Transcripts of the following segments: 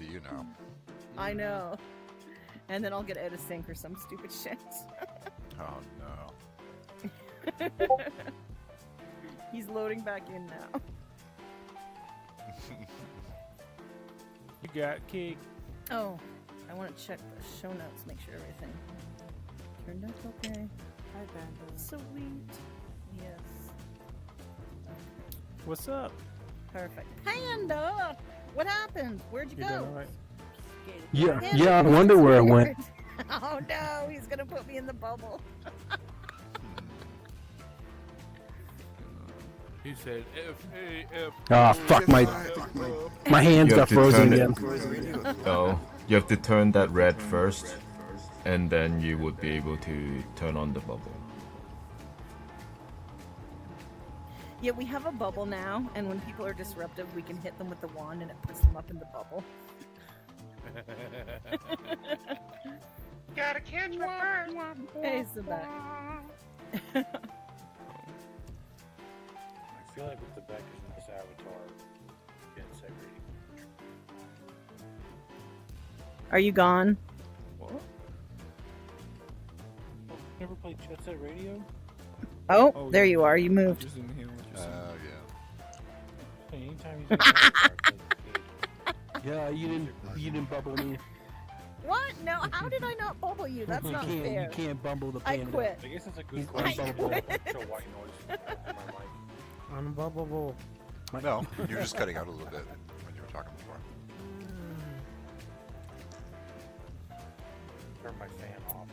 to you now. I know. And then I'll get out of sync or some stupid shit. Oh no. He's loading back in now. You got kicked. Oh, I want to check the show notes, make sure everything turned out okay. Hi, Banter. Sweet. Yes. What's up? Perfect. Panda! What happened? Where'd you You go? doing all right? Yeah, I wonder where I went. Oh no, he's gonna put me in the bubble. He said F-A-F. Ah, fuck, my hands You got have to frozen turn again. No, you have to turn that red first, and then you would be able to turn on the bubble. Yeah, we have a bubble now, and when people are disruptive, we can hit them with the wand and it puts them up in the bubble. Gotta catch my bird. Hey, Sebek. I feel like with the Beck is nice avatar. Get set ready. Are you gone? What? Oh, never played Jet Set Radio? Oh, there you are. You moved. Just didn't hear what you said. Yeah. Hey, anytime you say avatar, I play the Yeah, you didn't bubble me. What? No, how did I not bubble you? That's not fair. You can't bumble the I panda. quit. I guess it's a good He's question. unbubbleable. Show white noise on my mic. Unbubbable. No, you were just cutting out a little bit when you were talking before. Turn my fan off.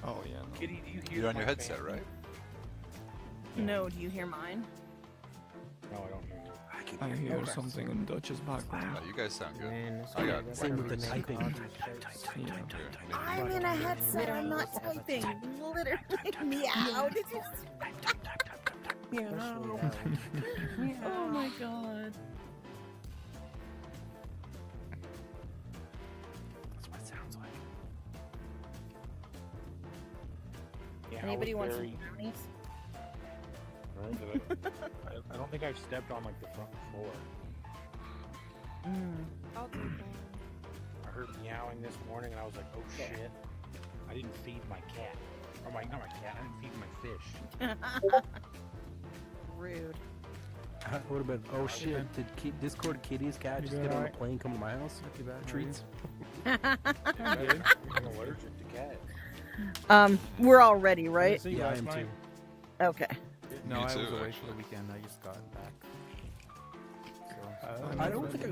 Oh yeah. No. Kitty, do you hear You're on my your headset, fan? right? No, do you hear mine? No, I don't hear you. I hear something in Dutch's background. No, you guys sound good. Man, I got Same with the typing. Yeah. I'm in a headset. I'm not typing. Literally. Meow. Did you? Meow. Oh my god. That's what it sounds like. Yeah, Anybody I want was some very- brownies? I don't think I've stepped on like the front floor. Mm. I heard meowing this morning and I was like, oh shit. I didn't feed my cat. Or not my cat, I didn't feed my fish. Rude. What about, oh shit, did Discord Kitty's cat just get on a plane, come to my house? Treats? I'm allergic to cats. We're all ready, right? See you Yeah, I last am night? too. Okay. No, Me I too, was away actually. for the weekend. I just got back. I don't think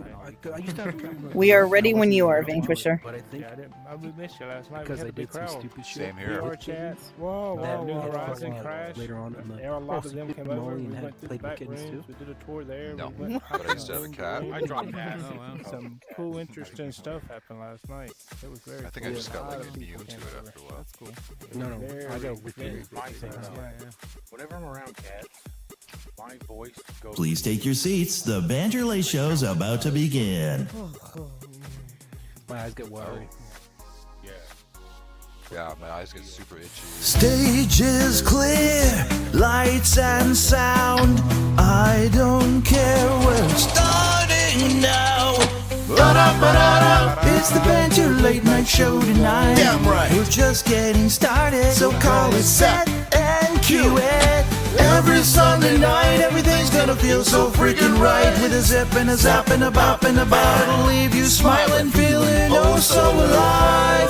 I used to have We are ready when you are, Vanquisher. But I think Yeah, I missed you last night. because we I had a big did some crowd. stupid shit. Same here. VR chats. Whoa, That whoa, New new Horizon Xbox Crash. later on in the- There were a lot of them came over. Molly We and went had to the played with back kittens rooms. too. We did a tour there. No, We went but I used to have a cat. I dropped that. Some cool, interesting stuff happened last night. It was very I think cool. I just got A lot like of immune people to came it over. after a while. That's cool. No, I got Very, with very you. cool. Yeah, Yeah. Whenever I'm around cats, my voice goes. Please take your seats. The Banter Late Show's about to begin. My eyes get watery. Yeah. Yeah, my eyes get super itchy. Stage is clear, lights and sound. I don't care, we're starting now. It's the Banter Late Night Show tonight. Damn right. We're just getting started, so call it set and cue it. Every Sunday night, everything's gonna feel so freaking right. With a zip and a zap and a bop and a bow, it'll leave you smiling, feeling oh so alive.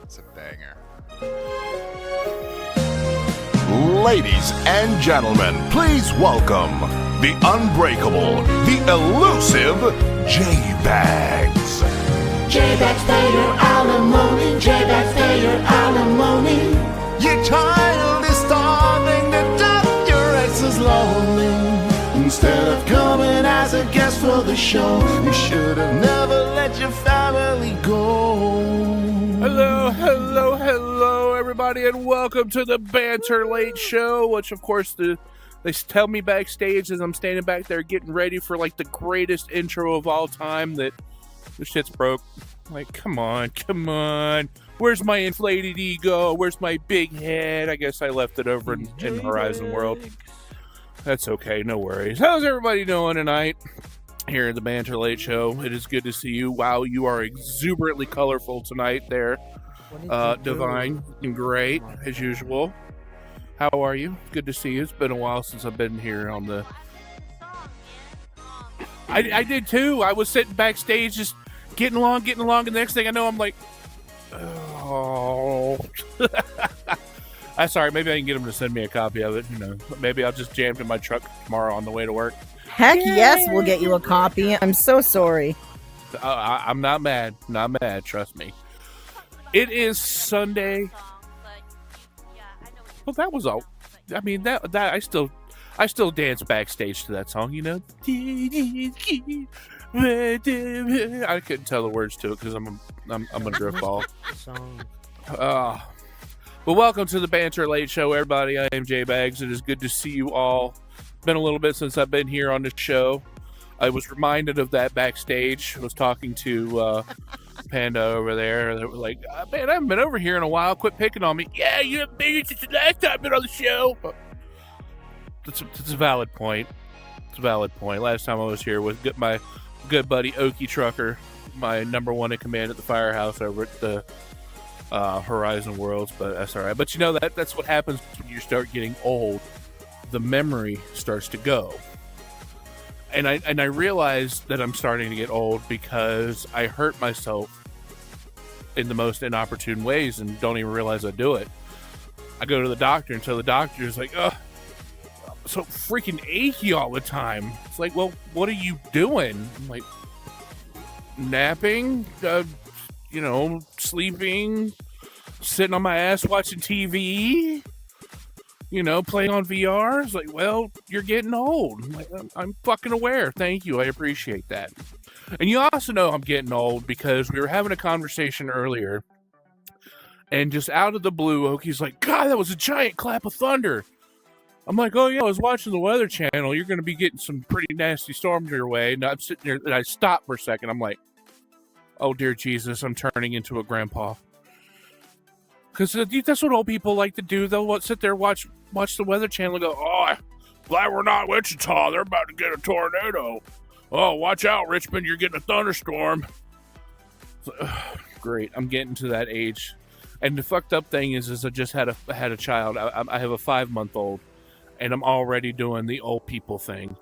It's a banger. Ladies and gentlemen, please welcome the unbreakable, the elusive J-Bags. J-Bags pay your alimony, J-Bags pay your alimony. Your child is starving to death, your ex is lonely. Instead of coming as a guest for the show, you should have never let your family go. Hello, hello, hello, everybody, and welcome to the Banter Late Show, which, of course, they tell me backstage as I'm standing back there getting ready for, like, the greatest intro of all time that the shit's broke. Like, come on. Where's my inflated ego? Where's my big head? I guess I left it over in Horizon World. That's okay. No worries. How's everybody doing tonight? Here at the Banter Late Show. It is good to see you. Wow, you are exuberantly colorful tonight there. Divine and great, as usual. How are you? Good to see you. It's been a while since I've been here on the... I did too. I was sitting backstage just getting along, and the next thing I know, I'm like, oh. I'm sorry, maybe I can get him to send me a copy of it. You know, maybe I'll just jam it in my truck tomorrow on the way to work. Heck yes, we'll get you a copy. I'm so sorry. I'm not mad. Not mad, trust me. It is Sunday. Well, that was all. I mean, that I still dance backstage to that song, you know. I couldn't tell the words to it because I'm a drift ball. Well, welcome to the Banter Late Show, everybody. I am Jay Bags. It is good to see you all. Been a little bit since I've been here on the show. I was reminded of that backstage. I was talking to Panda over there. They were like, man, I haven't been over here in a while. Quit picking on me. Yeah, you haven't been here since the last time I've been on the show. That's a valid point. It's a valid point. Last time I was here with my good buddy Okie Trucker, my number one in command at the firehouse over at the Horizon Worlds, but that's all right. But you know, that's what happens when you start getting old. The memory starts to go. And I realize that I'm starting to get old because I hurt myself in the most inopportune ways and don't even realize I do it. I go to the doctor and so the doctor's like, oh, I'm so freaking achy all the time. It's like, well, what are you doing? I'm like, napping, sleeping, sitting on my ass watching TV. Playing on VR. It's like, well, you're getting old. I'm like, I'm fucking aware. Thank you. I appreciate that. And you also know I'm getting old because we were having a conversation earlier and just out of the blue, Okie's like, God, that was a giant clap of thunder. I'm like, oh yeah, I was watching the Weather Channel. You're going to be getting some pretty nasty storms your way. And I'm sitting there and I stopped for a second. I'm like, oh dear Jesus, I'm turning into a grandpa. Because that's what old people like to do. They'll sit there, watch the Weather Channel and go, oh, glad we're not Wichita. They're about to get a tornado. Oh, watch out, Richmond. You're getting a thunderstorm. Great. I'm getting to that age. And the fucked up thing is I just had a child. I have a 5-month-old. And I'm already doing the old people thing.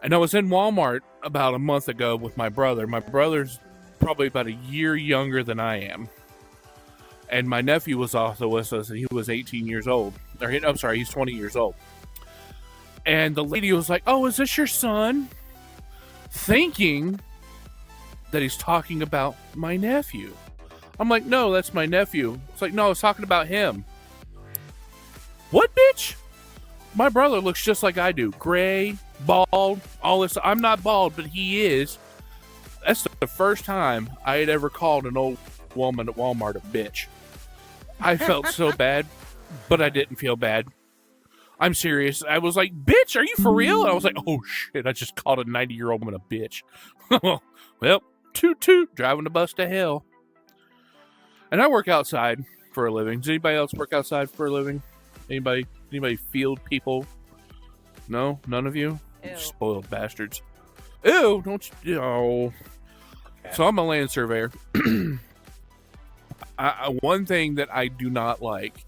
And I was in Walmart about a month ago with my brother. My brother's probably about a year younger than I am. And my nephew was also with us, and he was 18 years old. He's 20 years old. And the lady was like, oh, is this your son? Thinking that he's talking about my nephew. I'm like, no, that's my nephew. It's like, no, I was talking about him. What, bitch? My brother looks just like I do. Gray, bald, all this. I'm not bald, but he is. That's the first time I had ever called an old woman at Walmart a bitch. I felt so bad, but I didn't feel bad. I'm serious. I was like, bitch, are you for real? And I was like, oh shit, I just called a 90-year-old woman a bitch. Well, toot toot, driving the bus to hell. And I work outside for a living. Does anybody else work outside for a living? Anybody field people? No? None of you? Ew. Spoiled bastards. Ew, don't you know. So I'm a land surveyor. One thing that I do not like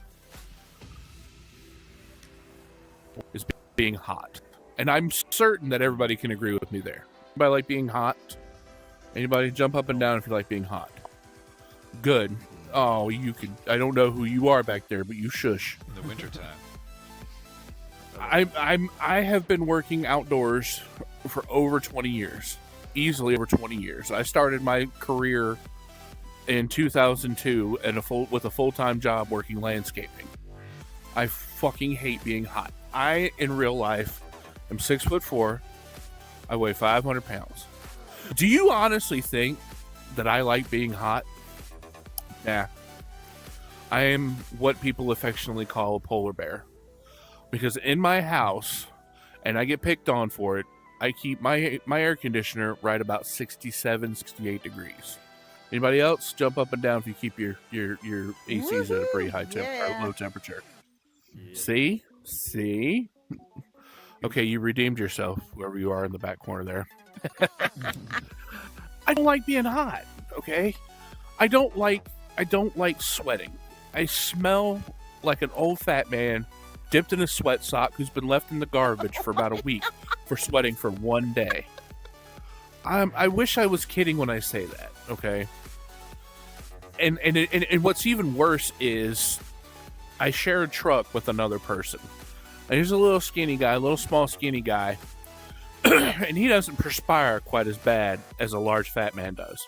is being hot. And I'm certain that everybody can agree with me there. Anybody like being hot? Anybody jump up and down if you like being hot? Good. Oh, you could. I don't know who you are back there, but you shush. In the wintertime. I have been working outdoors for over 20 years. Easily over 20 years. I started my career in 2002 with a full-time job working landscaping. I fucking hate being hot. I, in real life, am 6'4". I weigh 500 pounds. Do you honestly think that I like being hot? Nah. I am what people affectionately call a polar bear. Because in my house, and I get picked on for it, I keep my air conditioner right about 67, 68 degrees. Anybody else? Jump up and down if you keep your ACs at a pretty high temperature, low temperature. Yeah. See? Okay, you redeemed yourself, whoever you are in the back corner there. I don't like being hot, okay? I don't like sweating. I smell like an old fat man dipped in a sweat sock who's been left in the garbage for about a week for sweating for one day. I wish I was kidding when I say that, okay? And what's even worse is I share a truck with another person. And he's a little skinny guy, a little small skinny guy, and he doesn't perspire quite as bad as a large fat man does.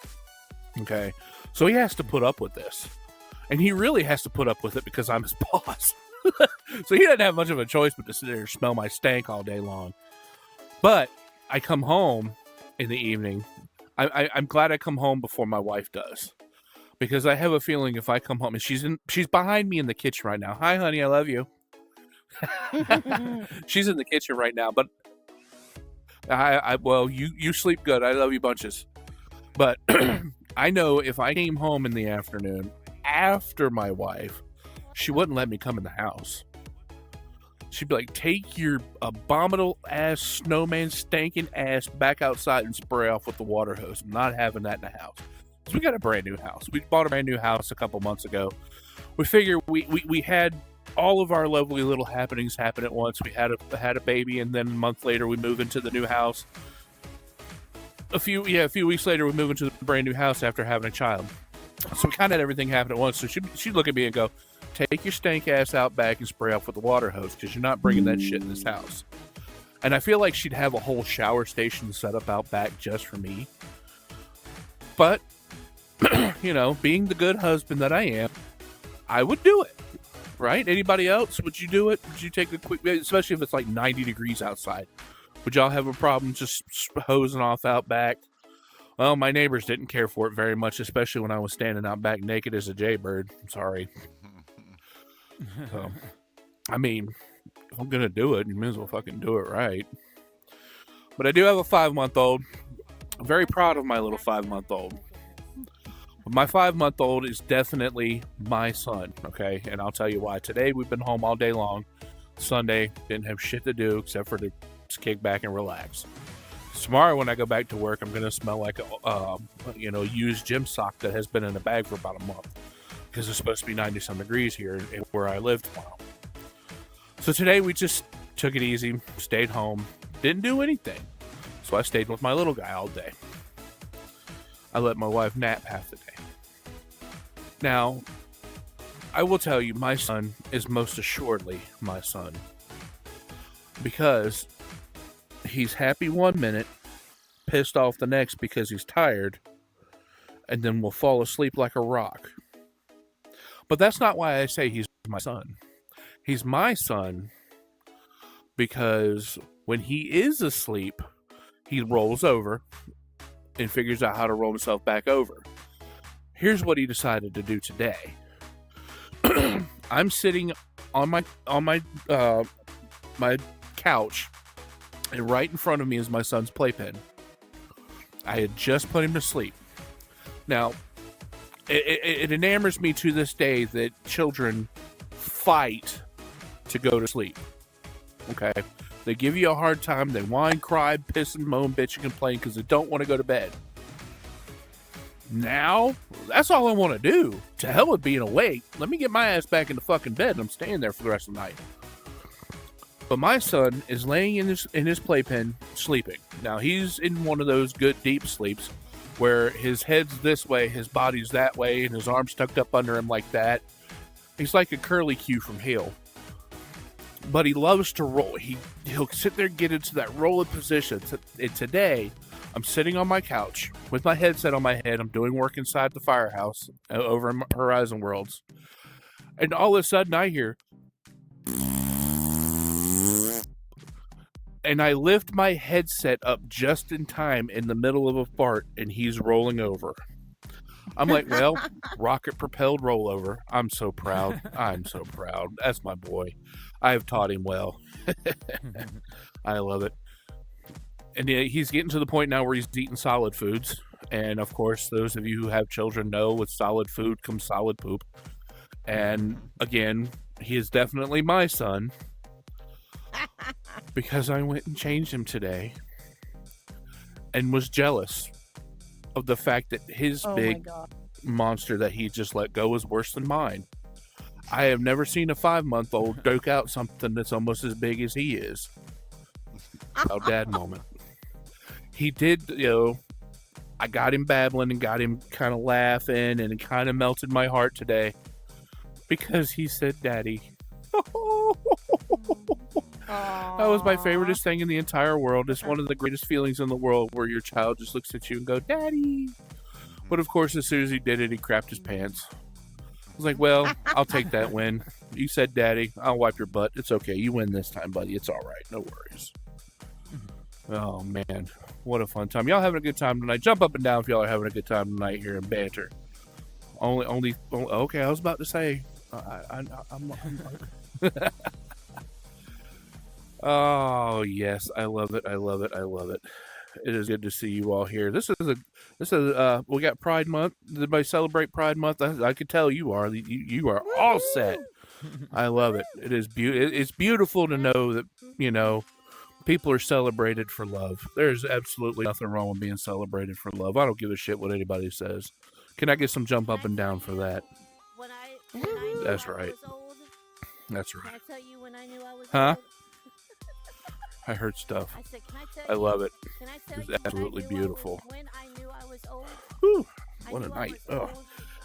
Okay? So he has to put up with this. And he really has to put up with it because I'm his boss. So he doesn't have much of a choice but to sit there and smell my stank all day long. But I come home in the evening. I'm glad I come home before my wife does. Because I have a feeling if I come home, and she's behind me in the kitchen right now. Hi, honey, I love you. She's in the kitchen right now, but well, you sleep good. I love you bunches. But I know if I came home in the afternoon after my wife, she wouldn't let me come in the house. She'd be like, take your abominable ass snowman stinking ass back outside and spray off with the water hose. I'm not having that in the house. So we got a brand new house. We bought a brand new house a couple months ago. We figured we had all of our lovely little happenings happen at once. We had a baby, and then a month later we move into the new house. A few weeks later we move into the brand new house after having a child. So we kind of had everything happen at once. So she'd look at me and go, take your stank ass out back and spray off with the water hose because you're not bringing that shit in this house. And I feel like she'd have a whole shower station set up out back just for me. But, being the good husband that I am, I would do it. Right? Anybody else? Would you do it? Would you take a quick, especially if it's like 90 degrees outside? Would y'all have a problem just hosing off out back? Well, my neighbors didn't care for it very much, especially when I was standing out back naked as a jaybird. I'm sorry. So, I mean, if I'm going to do it, you may as well fucking do it right. But I do have a 5-month-old. I'm very proud of my little 5-month-old. My 5-month-old is definitely my son, okay? And I'll tell you why. Today, we've been home all day long. Sunday, didn't have shit to do except for to just kick back and relax. Tomorrow, when I go back to work, I'm going to smell like a used gym sock that has been in a bag for about a month. Because it's supposed to be 90-some degrees here where I live tomorrow. So today, we just took it easy, stayed home, didn't do anything. So I stayed with my little guy all day. I let my wife nap half the day. Now, I will tell you, my son is most assuredly my son. Because he's happy one minute, pissed off the next because he's tired, and then will fall asleep like a rock. But that's not why I say he's my son. He's my son because when he is asleep, he rolls over and figures out how to roll himself back over. Here's what he decided to do today. I'm sitting on my couch, and right in front of me is my son's playpen. I had just put him to sleep. Now, it enamors me to this day that children fight to go to sleep. Okay? They give you a hard time. They whine, cry, piss and moan, bitch and complain because they don't want to go to bed. Now, that's all I want to do. To hell with being awake. Let me get my ass back in the fucking bed and I'm staying there for the rest of the night. But my son is laying in his playpen sleeping. Now, he's in one of those good deep sleeps where his head's this way, his body's that way, and his arms tucked up under him like that. He's like a curly Q from Hale. But he loves to roll. He'll sit there and get into that rolling position. And today, I'm sitting on my couch with my headset on my head. I'm doing work inside the firehouse over in Horizon Worlds. And all of a sudden, I hear... And I lift my headset up just in time in the middle of a fart, and he's rolling over. I'm like, well, rocket-propelled rollover. I'm so proud. I'm so proud. That's my boy. I have taught him well. I love it. And he's getting to the point now where he's eating solid foods. And, of course, those of you who have children know with solid food comes solid poop. And, again, he is definitely my son. because I went and changed him today and was jealous of the fact that his Oh my big god. monster that he just let go was worse than mine. I have never seen a 5-month-old doke out something that's almost as big as he is. Proud dad moment. He did, I got him babbling and got him kind of laughing, and it kind of melted my heart today because he said, Daddy. That was my favoriteest thing in the entire world. It's one of the greatest feelings in the world where your child just looks at you and go, Daddy. But of course, as soon as he did it, he crapped his pants. I was like, well, I'll take that win. You said, Daddy, I'll wipe your butt. It's okay. You win this time, buddy. It's all right. No worries. Oh, man. What a fun time. Y'all having a good time tonight. Jump up and down if y'all are having a good time tonight here in Banter. Okay, I was about to say. I'm Oh, yes. I love it. I love it. I love it. It is good to see you all here. We got Pride Month. Did anybody celebrate Pride Month? I could tell you are. You are all set. I love it. It is it's beautiful to know that, people are celebrated for love. There's absolutely nothing wrong with being celebrated for love. I don't give a shit what anybody says. Can I get some jump up and down for that? That's right. That's right. Can I tell you when I knew I was Huh? old? I heard stuff. I said, can I tell I love it. Can I tell It's you when I absolutely knew beautiful. When I knew I was old? Whew, I what a knew I night. was Oh. old.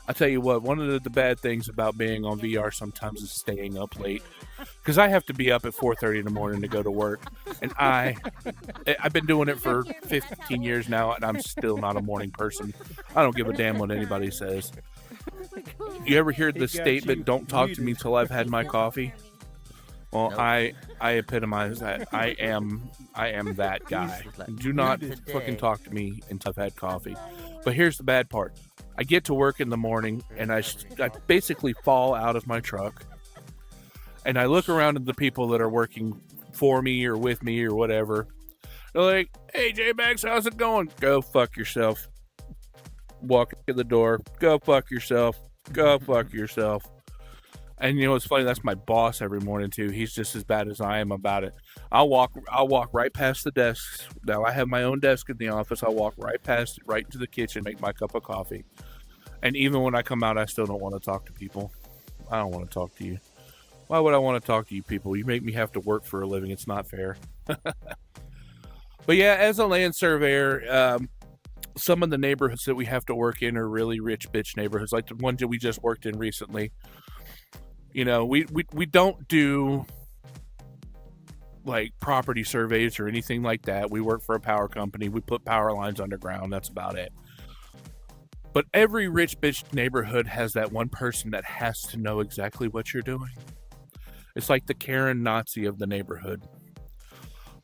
I tell you what, one of the bad things about being on VR sometimes is staying up late. Because I have to be up at 4:30 in the morning to go to work. And I've been doing it for 15 years now, and I'm still not a morning person. I don't give a damn what anybody says. You ever hear the statement, don't talk to me till I've had my coffee? Well, I epitomize that. I am that guy. Do not fucking talk to me until I've had coffee. But here's the bad part. I get to work in the morning, and I basically fall out of my truck. And I look around at the people that are working for me or with me or whatever. They're like, hey, J-Max, how's it going? Go fuck yourself. Walk in the door. Go fuck yourself. Go fuck yourself. And it's funny, that's my boss every morning too. He's just as bad as I am about it. I'll walk right past the desks. Now I have my own desk in the office. I'll walk right past it, right into the kitchen, make my cup of coffee. And even when I come out, I still don't want to talk to people. I don't want to talk to you. Why would I want to talk to you people? You make me have to work for a living. It's not fair. But yeah, as a land surveyor, some of the neighborhoods that we have to work in are really rich bitch neighborhoods, like the one that we just worked in recently. We don't do like property surveys or anything like that. We work for a power company. We put power lines underground. That's about it. But every rich bitch neighborhood has that one person that has to know exactly what you're doing. It's like the Karen Nazi of the neighborhood.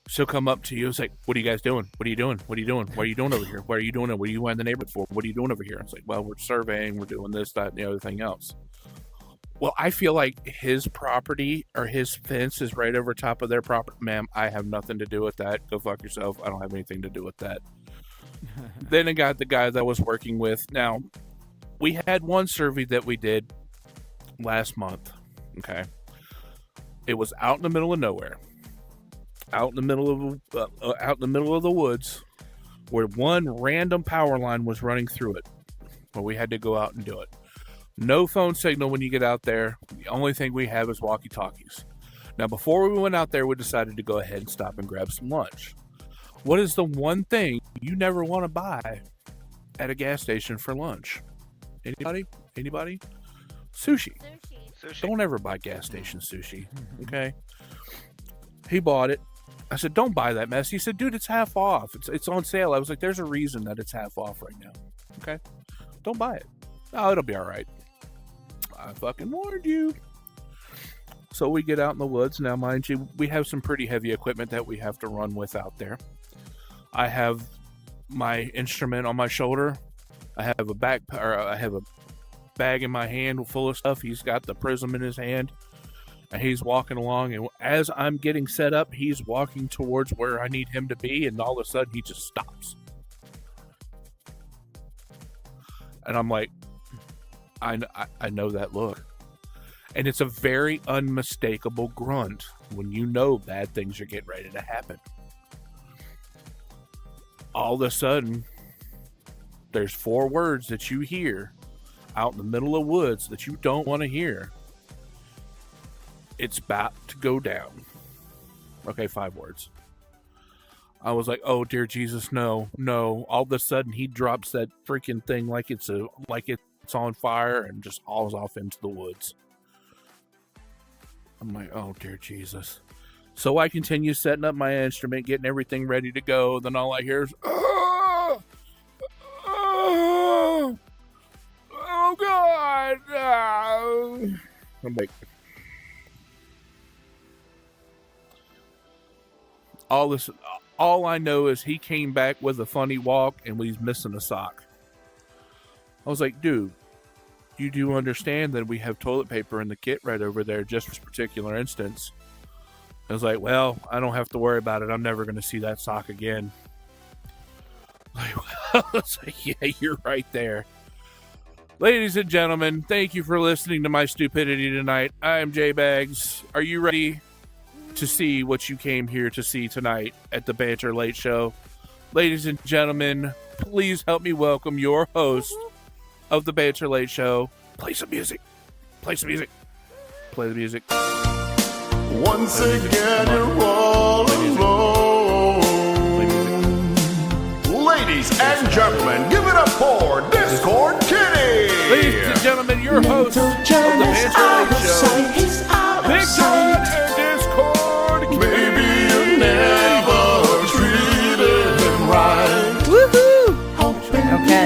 She'll come up to you and say, what are you guys doing? What are you doing? What are you doing? What are you doing over here? What are you doing? What are you in the neighborhood for? What are you doing over here? It's like, well, we're surveying. We're doing this, that, and the other thing else. Well, I feel like his property or his fence is right over top of their property. Ma'am, I have nothing to do with that. Go fuck yourself. I don't have anything to do with that. Then I got the guy that I was working with. Now, we had one survey that we did last month. Okay. It was out in the middle of nowhere. Out in the middle of the woods, where one random power line was running through it. Where we had to go out and do it. No phone signal when you get out there. The only thing we have is walkie-talkies. Now, before we went out there, we decided to go ahead and stop and grab some lunch. What is the one thing you never want to buy at a gas station for lunch? Anybody? Sushi. Don't ever buy gas station sushi. Okay? He bought it. I said, don't buy that mess. He said, dude, it's half off. It's on sale. I was like, there's a reason that it's half off right now. Okay? Don't buy it. Oh, it'll be all right. I fucking warned you. So we get out in the woods. Now, mind you, we have some pretty heavy equipment that we have to run with out there. I have my instrument on my shoulder. I have a bag in my hand full of stuff. He's got the prism in his hand. And he's walking along. And as I'm getting set up, he's walking towards where I need him to be. And all of a sudden, he just stops. And I'm like, I know that look. And it's a very unmistakable grunt when you know bad things are getting ready to happen. All of a sudden, there's 4 words that you hear out in the middle of woods that you don't want to hear. It's about to go down. Okay, 5 words. I was like, oh dear Jesus, no. All of a sudden he drops that freaking thing like it's on fire and just hauls off into the woods. I'm like, oh dear Jesus. So I continue setting up my instrument, getting everything ready to go. Then all I hear is, oh God. I'm like, all I know is he came back with a funny walk and he's missing a sock. I was like, dude, you do understand that we have toilet paper in the kit right over there just for this particular instance. I was like, well, I don't have to worry about it. I'm never going to see that sock again. I was like, yeah, you're right there. Ladies and gentlemen, thank you for listening to my stupidity tonight. I am J-Bags. Are you ready to see what you came here to see tonight at the Banter Late Show? Ladies and gentlemen, please help me welcome your host of the Banter Late Show. Play some music. Play some music. Play the music. Once again, you're all alone. Ladies and gentlemen, give it up for Discord Kitty. Ladies and gentlemen, your host of the Banter Late Show, Big John and Discord Kitty. Maybe you never treated him right. Woohoo! Okay.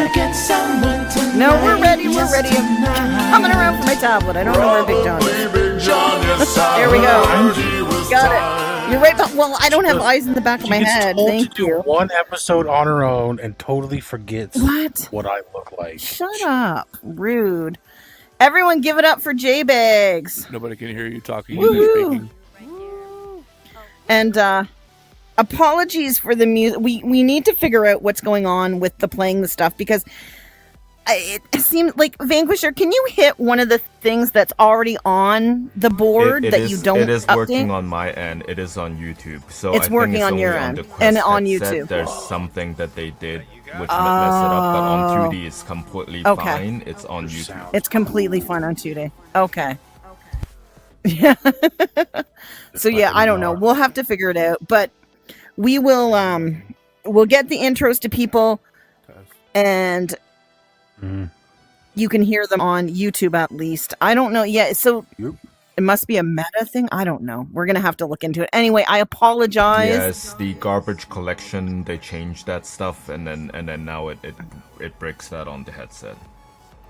No, we're ready. We're ready. I'm coming around for my tablet. I don't know where Big John is. There we go. Got it. You're right. Well, I don't have eyes in the back of my head. Thank you. One episode on her own and totally forgets what I look like. Shut up. Rude. Everyone give it up for J-Bags. Nobody can hear you talking. You're speaking. And apologies for the music. We need to figure out what's going on with the playing the stuff, because it seems like, Vanquisher, can you hit one of the things that's already on the board that you don't update? It is working on my end. It is on YouTube. So it's working on your end and on YouTube. There's something that they did which messed it up, but on 2D it's completely fine. It's on YouTube. It's completely fine on 2D. Okay. Yeah. So yeah, I don't know. We'll have to figure it out, but we will we'll get the intros to people, and you can hear them on YouTube at least. I don't know. Yeah, so it must be a meta thing. I don't know. We're gonna have to look into it. Anyway, I apologize. Yes, the garbage collection, they changed that stuff, and then now it breaks that on the headset.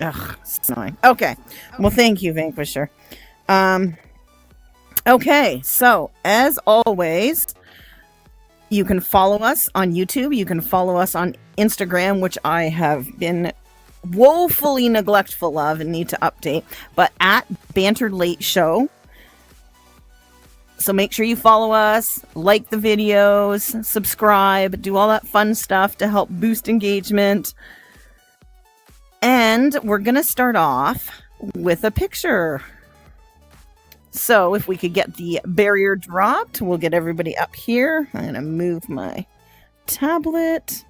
Ugh, it's annoying. Okay. Well, thank you, Vanquisher. Okay, so as always, you can follow us on YouTube. You can follow us on Instagram, which I have been woefully neglectful of and need to update, but at Banter Late Show. So make sure you follow us, like the videos, subscribe, do all that fun stuff to help boost engagement. And we're going to start off with a picture. So if we could get the barrier dropped, we'll get everybody up here. I'm going to move my tablet.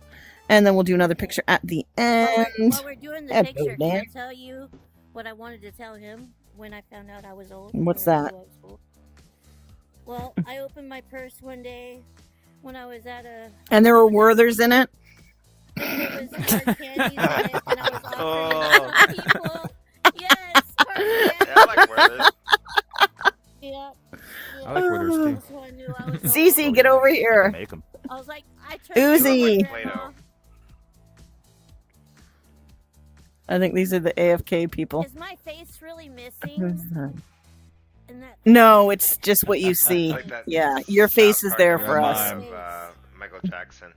And then we'll do another picture at the end. While we're doing the picture, can I tell you what I wanted to tell him when I found out I was old? What's that? Well, I opened my purse one day when I was at a... And there were Werthers in it? There was hard candies in it, and I was offering it to people. Yes, hard candy. Yeah, I like Werthers. Yeah. I like Werthers too. So I knew I was Cece, get over here. Make them. I was like, I tried Uzi. to I think these are the AFK people. Is my face really missing? No, it's just what you see. Like that yeah, your face is there for us. Michael Jackson.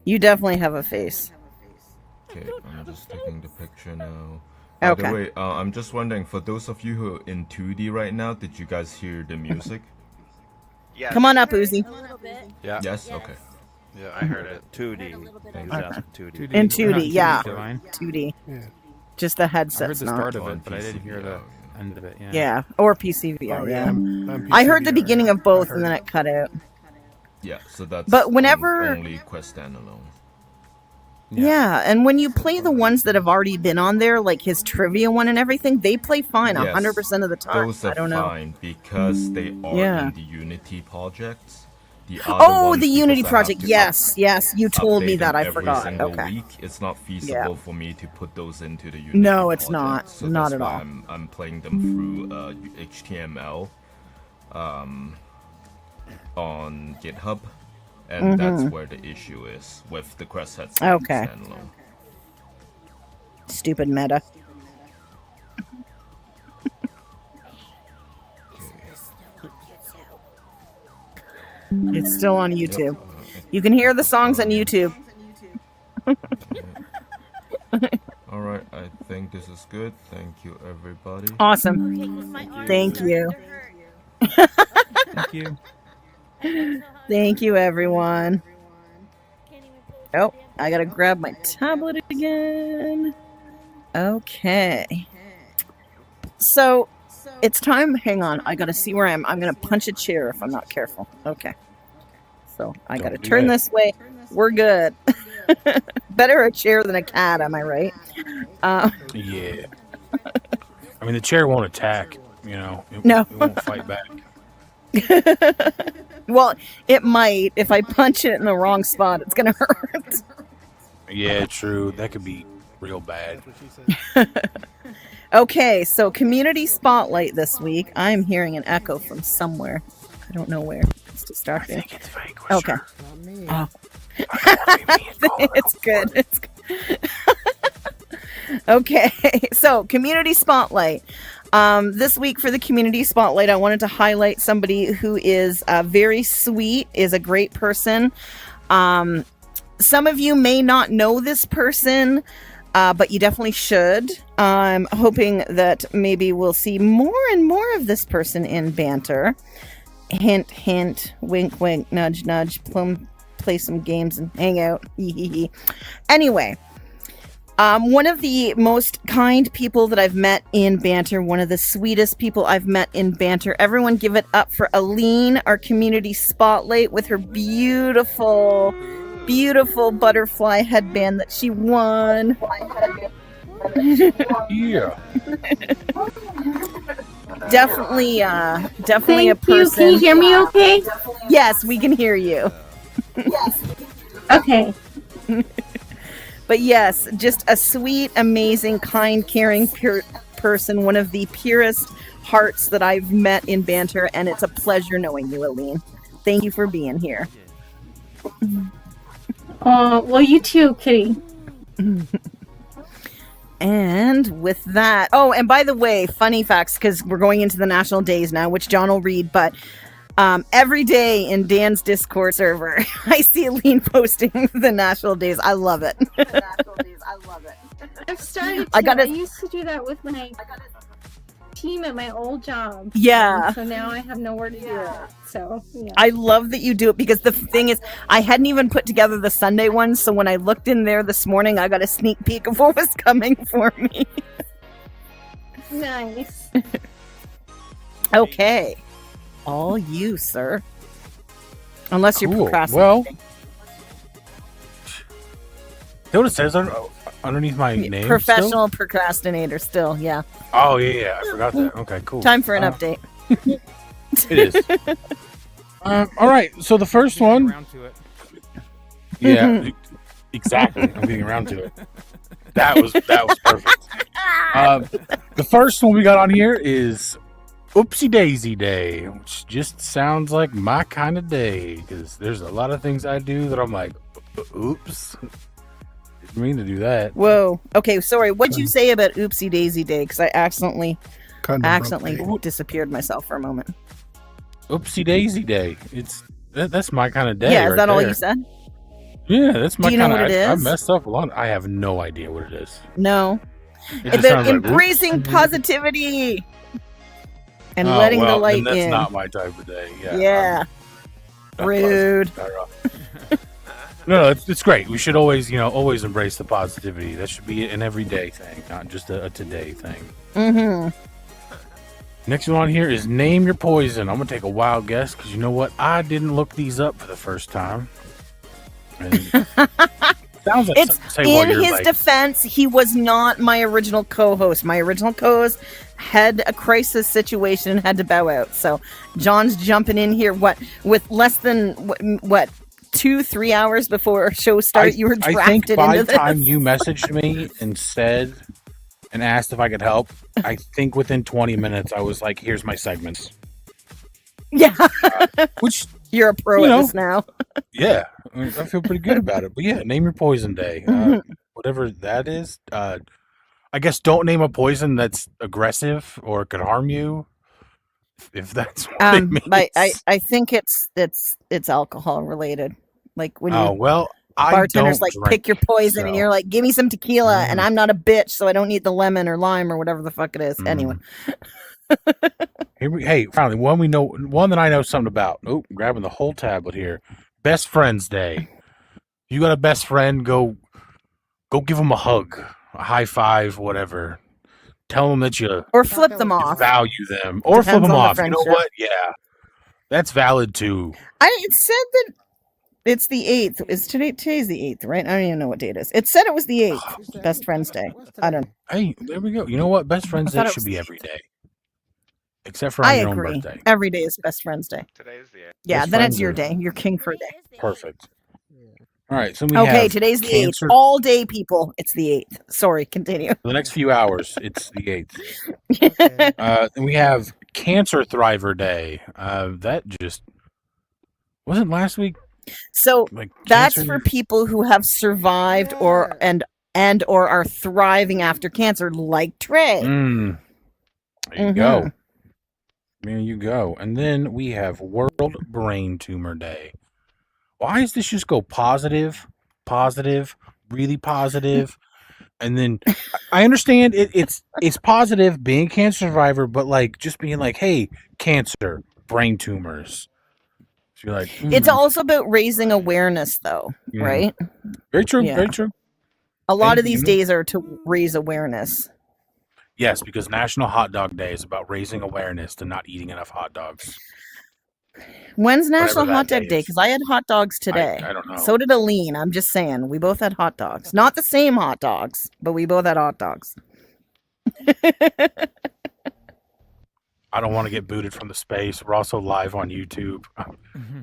You definitely have a face. Okay, I'm just taking the picture now. Okay. By the way, I'm just wondering, for those of you who are in 2D right now, did you guys hear the music? Yes. Come on up, Uzi. A little bit. Yeah. Yes? Okay. Yeah, I heard it. 2D. Okay. 2D. In 2D, yeah. Divine. 2D. Yeah. Just the I heard headset's the not. start of it, but I didn't hear the end of it. Yeah. Yeah, or PC VR. Oh, yeah, I'm I heard PCVR, the beginning yeah. of both, I and then heard it cut out. Yeah, so that's But whenever- only Quest standalone. Yeah, and when you play the ones that have already been on there, like his trivia one and everything, they play fine Yes, 100% of the time. Those are I don't know. fine because they are Yeah. in the Unity projects. The other Oh, ones, the Unity because I have project. to Yes, yes, you told me update that. them I every forgot. single Okay. week. It's not feasible Yeah. for me to put those into the Unity No, it's project, not. So Not that's at why all. I'm playing them through HTML on GitHub, and that's where the issue is with the Quest headset Okay. standalone. Stupid meta. It's still on YouTube. You can hear the songs on YouTube. All right, I think this is good. Thank you, everybody. Awesome. Okay, 'cause my arm Thank started you. to hurt. Thank you. Thank you, everyone. Can't even pull Oh, I gotta grab my tablet again. Okay. So, it's time. Hang on. I gotta see where I am. I'm gonna punch a chair if I'm not careful. Okay. So, I gotta do turn that. this way. We're good. Better a chair than a cat, am I right? Yeah. I mean, the chair won't attack. You know, No. it won't fight back. Well, it might. If I punch it in the wrong spot, it's gonna hurt. Yeah, true. That could be real bad. Okay, so community spotlight this week. I'm hearing an echo from somewhere. I don't know where. It's distracting. I think it's Vanquisher. Okay. Oh. It's good. It's good. Okay, so community spotlight. This week for the community spotlight, I wanted to highlight somebody who is very sweet, is a great person. Some of you may not know this person, but you definitely should. I'm hoping that maybe we'll see more and more of this person in Banter. Hint, hint, wink, wink, nudge, nudge, play some games and hang out. Anyway, one of the most kind people that I've met in Banter, one of the sweetest people I've met in Banter. Everyone give it up for Aline, our community spotlight, with her beautiful, beautiful butterfly headband that she won. Yeah. Definitely Thank a person. you. Can you hear me okay? Yes, we can hear you. Okay. But yes, just a sweet, amazing, kind, caring person. One of the purest hearts that I've met in Banter, and it's a pleasure knowing you, Aline. Thank you for being here. Well, you too, Kitty. And with that, oh, and by the way, funny facts, because we're going into the national days now, which John will read, but every day in Dan's Discord server, I see Aline posting the national days. I love it. I've started to. I used to do that with my team at my old job. Yeah. So now I have nowhere to do it. So, yeah. I love that you do it, because the thing is, I hadn't even put together the Sunday one, so when I looked in there this morning, I got a sneak peek of what was coming for me. Nice. Okay. All you, sir. Unless you're Cool. procrastinating. Well, you know what it says underneath my name? Professional procrastinator still, yeah. Oh, yeah. I forgot that. Okay, cool. Time for an update. It is. All right. So the first one. Around to it. Yeah, exactly. I'm getting around to it. That was perfect. The first one we got on here is Oopsie Daisy Day, which just sounds like my kind of day, because there's a lot of things I do that I'm like, oops. Didn't mean to do that. Whoa. Okay, sorry. What'd you say about Oopsie Daisy Day? Because I accidentally disappeared myself for a moment. Oopsie Daisy Day. That's my kind of day. Yeah, is right that all there. you said? Yeah, that's my Do you know kind of. what it I is? messed up a lot. I have no idea what it is. No. It just About sounds like, embracing oops. positivity and Oh, letting well, the light then that's in. not my type of day. Yeah. Yeah. Rude. No, it's great. We should always embrace the positivity. That should be an everyday thing, not just a today thing. Mm-hmm. Next one on here is Name Your Poison. I'm going to take a wild guess because you know what? I didn't look these up for the first time. And sounds like It's something to say while in you're his like, defense, he was not my original co-host. My original co-host had a crisis situation and had to bow out. So John's jumping in here. With less than 2-3 hours before our show start, you were drafted I think by into the this. time you messaged me and said and asked if I could help, I think within 20 minutes I was like, "Here's my segments." Yeah, which you're a pro at this now. Yeah, I feel pretty good about it. But yeah, Name Your Poison Day, whatever that is. I guess don't name a poison that's aggressive or could harm you. If that's what it means. I think it's alcohol related. Like when don't bartenders like drink, pick your poison and so- you're like, give me some tequila, and I'm not a bitch, so I don't need the lemon or lime or whatever the fuck it is. Anyway. Hey, finally, one that I know something about. Oh, grabbing the whole tablet here. Best Friends Day. You got a best friend, go give them a hug, a high five, whatever. Tell them that you or flip them off, value them, or flip Depends them on the off. You know friendship. what? Yeah, that's valid too. It said that it's the 8th. Is today's the 8th, right? I don't even know what date it is. It said it was the 8th, Best Friends Day. I don't know. Hey, there we go. You know what? Best Friends thought Day it should was be the every day, except for on I your agree. own birthday. Every day is Best Friends Day. Today is the 8th. Yeah, Best then friends it's your are- day. You're king for a day. Perfect. All right, so we Okay, have today's the cancer. 8th. All day, people. It's the 8th. Sorry, continue. For the next few hours, it's the 8th. And we have Cancer Thriver Day. That just wasn't last week. So Like that's cancer- for people who have survived or are thriving after cancer, like Trey. There you go. There you go. And then we have World Brain Tumor Day. Why does this just go positive, really positive? And then I understand it's positive being a cancer survivor, but like just being like, hey, cancer, brain tumors. So you're like, It's also about raising awareness, though, Mhm. right? very true, Yeah. very true. A lot Hey, of these you know- days are to raise awareness. Yes, because National Hot Dog Day is about raising awareness to not eating enough hot dogs. When's Whatever National that Hot day Dog Day? is. Because I had hot dogs today. I don't know. So did Aline. I'm just saying. We both had hot dogs. Not the same hot dogs, but we both had hot dogs. I don't want to get booted from the space. We're also live on YouTube.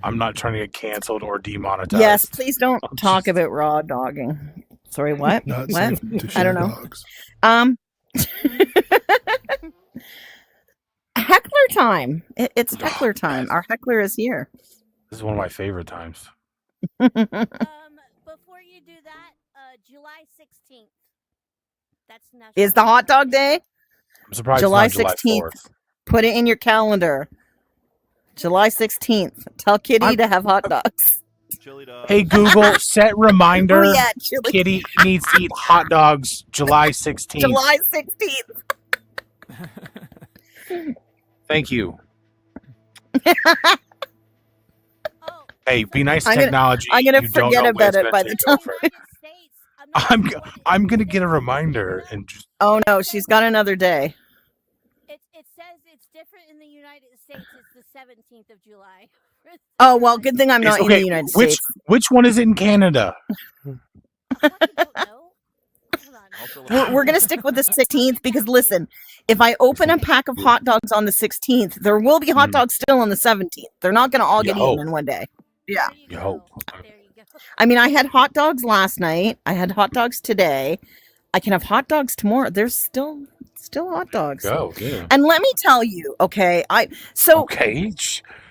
I'm not trying to get canceled or demonetized. Yes, please don't talk about raw dogging. Sorry, what? Not What? safe to I share don't know. dogs. Heckler time. It's heckler time. Our heckler is here. This is one of my favorite times. Before you do that, July 16th. That's National Is the hot dog day? I'm surprised July it's not 16th. July 4th. Put it in your calendar. July 16th. Tell Kitty to have hot dogs. Hey Google, set reminder. Oh, yeah, chili. Kitty needs to eat hot dogs July 16th. July 16th. Thank you. Hey, be nice to I'm gonna- technology. I'm gonna You don't forget know about when it by it's the gonna take over. I'm gonna get a reminder and just Oh no, she's got another day. It says it's different in the United States. It's the 17th of July. Oh well, good thing I'm not okay, in the United which States. which one is it in Canada? We're gonna stick with the 16th because listen, if I open a pack of hot dogs on the 16th, there will be hot dogs still on the 17th. They're not gonna all You get hope. eaten in one day. Yeah. You hope. I mean, I had hot dogs last night. I had hot dogs today. I can have hot dogs tomorrow. There's still hot dogs. Go, yeah. And let me tell you, okay, Okay.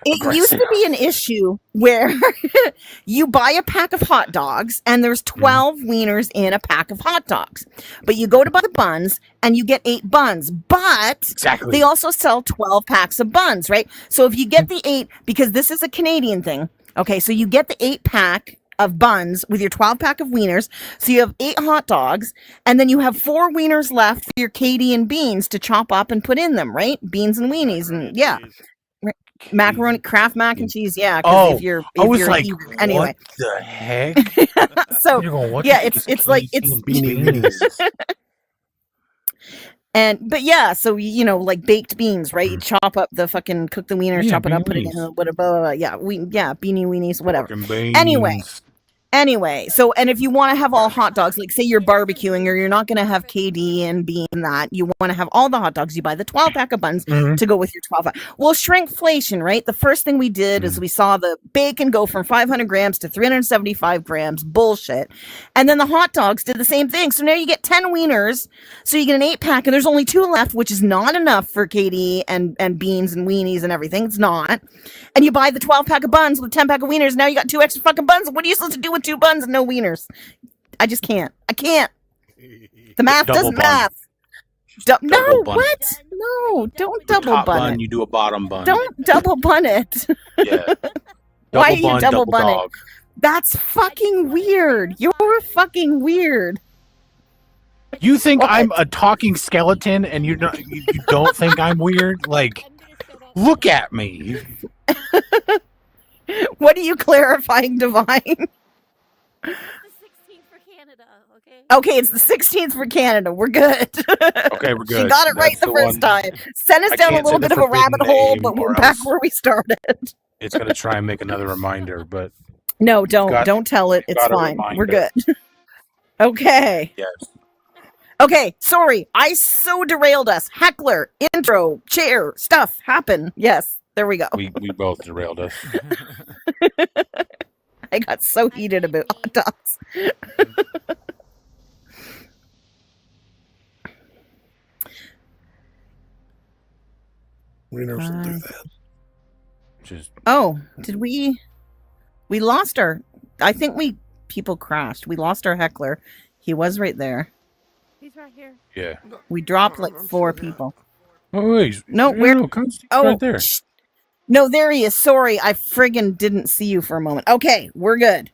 it used to be an issue where you buy a pack of hot dogs and there's 12 wieners in a pack of hot dogs. But you go to buy the buns and you get 8 buns. But Exactly. they also sell 12 packs of buns, right? So if you get the 8, because this is a Canadian thing, okay, so you get the 8 pack of buns with your 12 pack of wieners. So you have 8 hot dogs and then you have 4 wieners left for your Canadian beans to chop up and put in them, right? Beans and weenies. And yeah. Macaroni, Kraft mac and cheese, yeah. 'Cause Oh, if I was you're like, heathen- anyway. what the heck? So You're going, what yeah, the it's heck is like Canadian it's beanies? But yeah, so like baked beans, right? You chop up the fucking cook the wieners, Yeah, chop it up, beanie put it in weenies. whatever. Yeah, beanie weenies, whatever. Fucking beans. Anyway, so and if you want to have all hot dogs, like say you're barbecuing or you're not going to have KD and bean that, you want to have all the hot dogs, you buy the 12 pack of buns to go with your 12 pack. Well, shrinkflation, right? The first thing we did is we saw the bacon go from 500 grams to 375 grams. Bullshit. And then the hot dogs did the same thing. So now you get 10 wieners. So you get an 8 pack and there's only 2 left, which is not enough for KD and beans and weenies and everything. It's not. And you buy the 12 pack of buns with 10 pack of wieners. Now you got 2 extra fucking buns. What are you supposed to do with 2 buns and no wieners? I just can't. I can't. The math doesn't math. No, bun. what? No, don't double Top bun bun, it. you do a bottom bun. Don't double bun it. Yeah. Why are Double you bun, double double bunning? dog. That's fucking weird. You're fucking weird. You think What? I'm a talking skeleton and you don't think I'm weird? Like, look at me. What are you clarifying, Divine? It's the 16th for Canada, okay? Okay, it's the 16th for Canada. We're good. Okay, we're good. She got it right That's the first one. time. Sent us I down a can't little say bit the of a rabbit forbidden hole, name but we're or back else where we started. It's gonna try and make another reminder, but No, don't. got- Don't tell it. It's got a fine. We're reminder. good. Okay. yes. Okay, sorry. I so derailed us. Heckler, intro, chair, stuff, happen. Yes, there we go. We both derailed us. I got so heated about hot dogs. Wieners will do that. Just Oh, did we lost our, I think people crashed. We lost our heckler. He was right there. He's right here. yeah. We dropped like 4 people. Oh wait. No, where? Constantine's Oh, right there. No, there he is. Sorry, I friggin' didn't see you for a moment. Okay, we're good.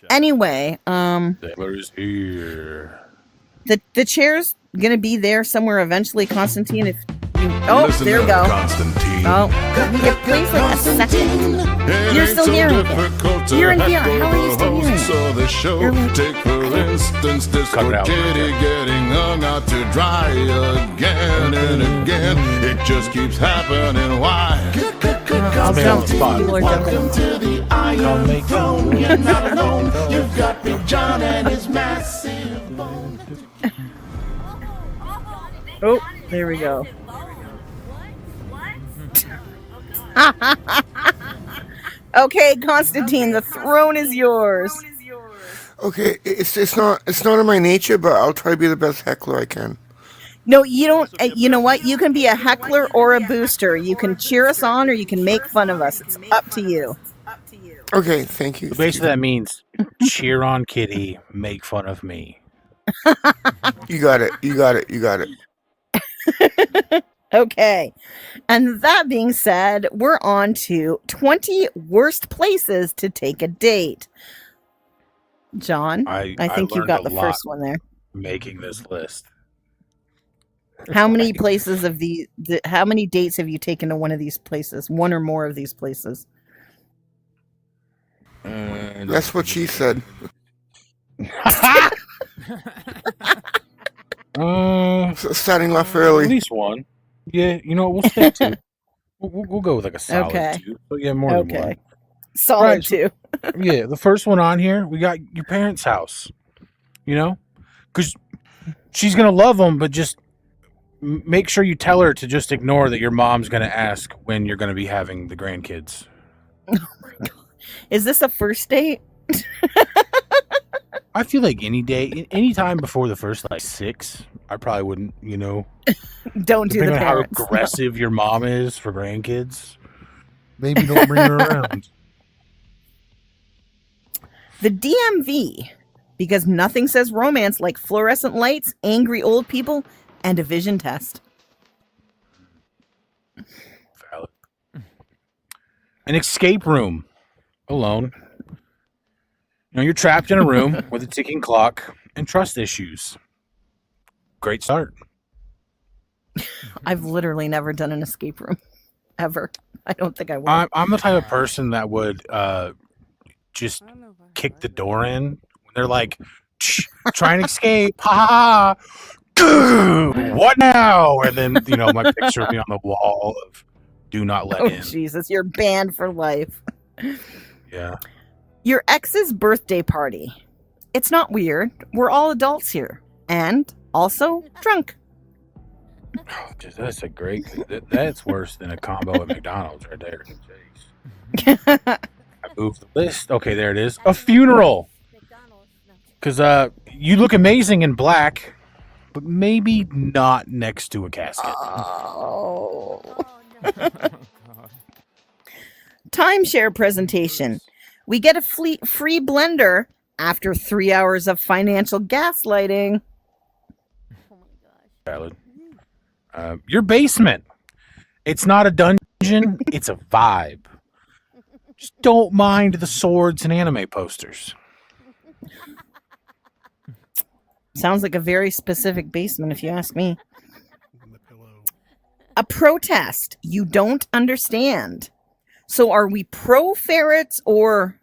Anyway, Heckler's here. the chair's gonna be there somewhere eventually, Constantine. If you, oh, there we go. Constantine. Oh, yeah, please like a second. You're still here. You're in here. How are you still here? So the show, You're like- take for instance this Cut it out. kitty getting hung out to dry again and again. It just keeps happening. Why? I'll Stay jump. on the spot. People are jumping. Welcome to the Iron Throne. You're not alone. You've got Big John and his massive bone. Oh, there we go. Okay, Constantine, the throne is yours. Okay, it's not in my nature, but I'll try to be the best heckler I can. No, you don't. You know what? You can be a heckler or a booster. You can cheer us on or you can make fun of us. It's up to you. Okay, thank you. So basically, that means cheer on Kitty, make fun of me. You got it. You got it. You got it. Okay. And that being said, we're on to 20 worst places to take a date. John, I think you learned got a the lot first one there. making this list. How many places of how many dates have you taken to one of these places? One or more of these places? That's what she said. Starting off At early. least one. Yeah, you know what? We'll stick to. We'll go with like a solid Okay. 2. But yeah, more than one. Solid Right, so- 2. Yeah, the first one on here, we got your parents' house. You know, because she's gonna love them, but just make sure you tell her to just ignore that your mom's gonna ask when you're gonna be having the grandkids. Is this a first date? I feel like any day, any time before the first like 6, I probably wouldn't. You know, Don't do the depending on how parents. aggressive your mom is for grandkids, maybe don't bring her around. The DMV, because nothing says romance like fluorescent lights, angry old people, and a vision test. Valid. An escape room, alone. You know, you're trapped in a room with a ticking clock and trust issues. Great start. I've literally never done an escape room, ever. I don't think I will. I'm the type of person that would just kick the door in when they're like, try and escape, ha ha ha. What now? And then, my picture of me on the wall of do not let Oh, in. Jesus. You're banned for life. Yeah. Your ex's birthday party. It's not weird. We're all adults here. And also drunk. Oh, geez, that's a great. That's worse than a combo at McDonald's right there. Jeez. I moved the list. Okay, there it is. A funeral. Because you look amazing in black, but maybe not next to a casket. Oh. Timeshare presentation. We get a free blender after 3 hours of financial gaslighting. Valid. Your basement. It's not a dungeon. It's a vibe. Just don't mind the swords and anime posters. Sounds like a very specific basement, if you ask me. A protest. You don't understand. So are we pro ferrets or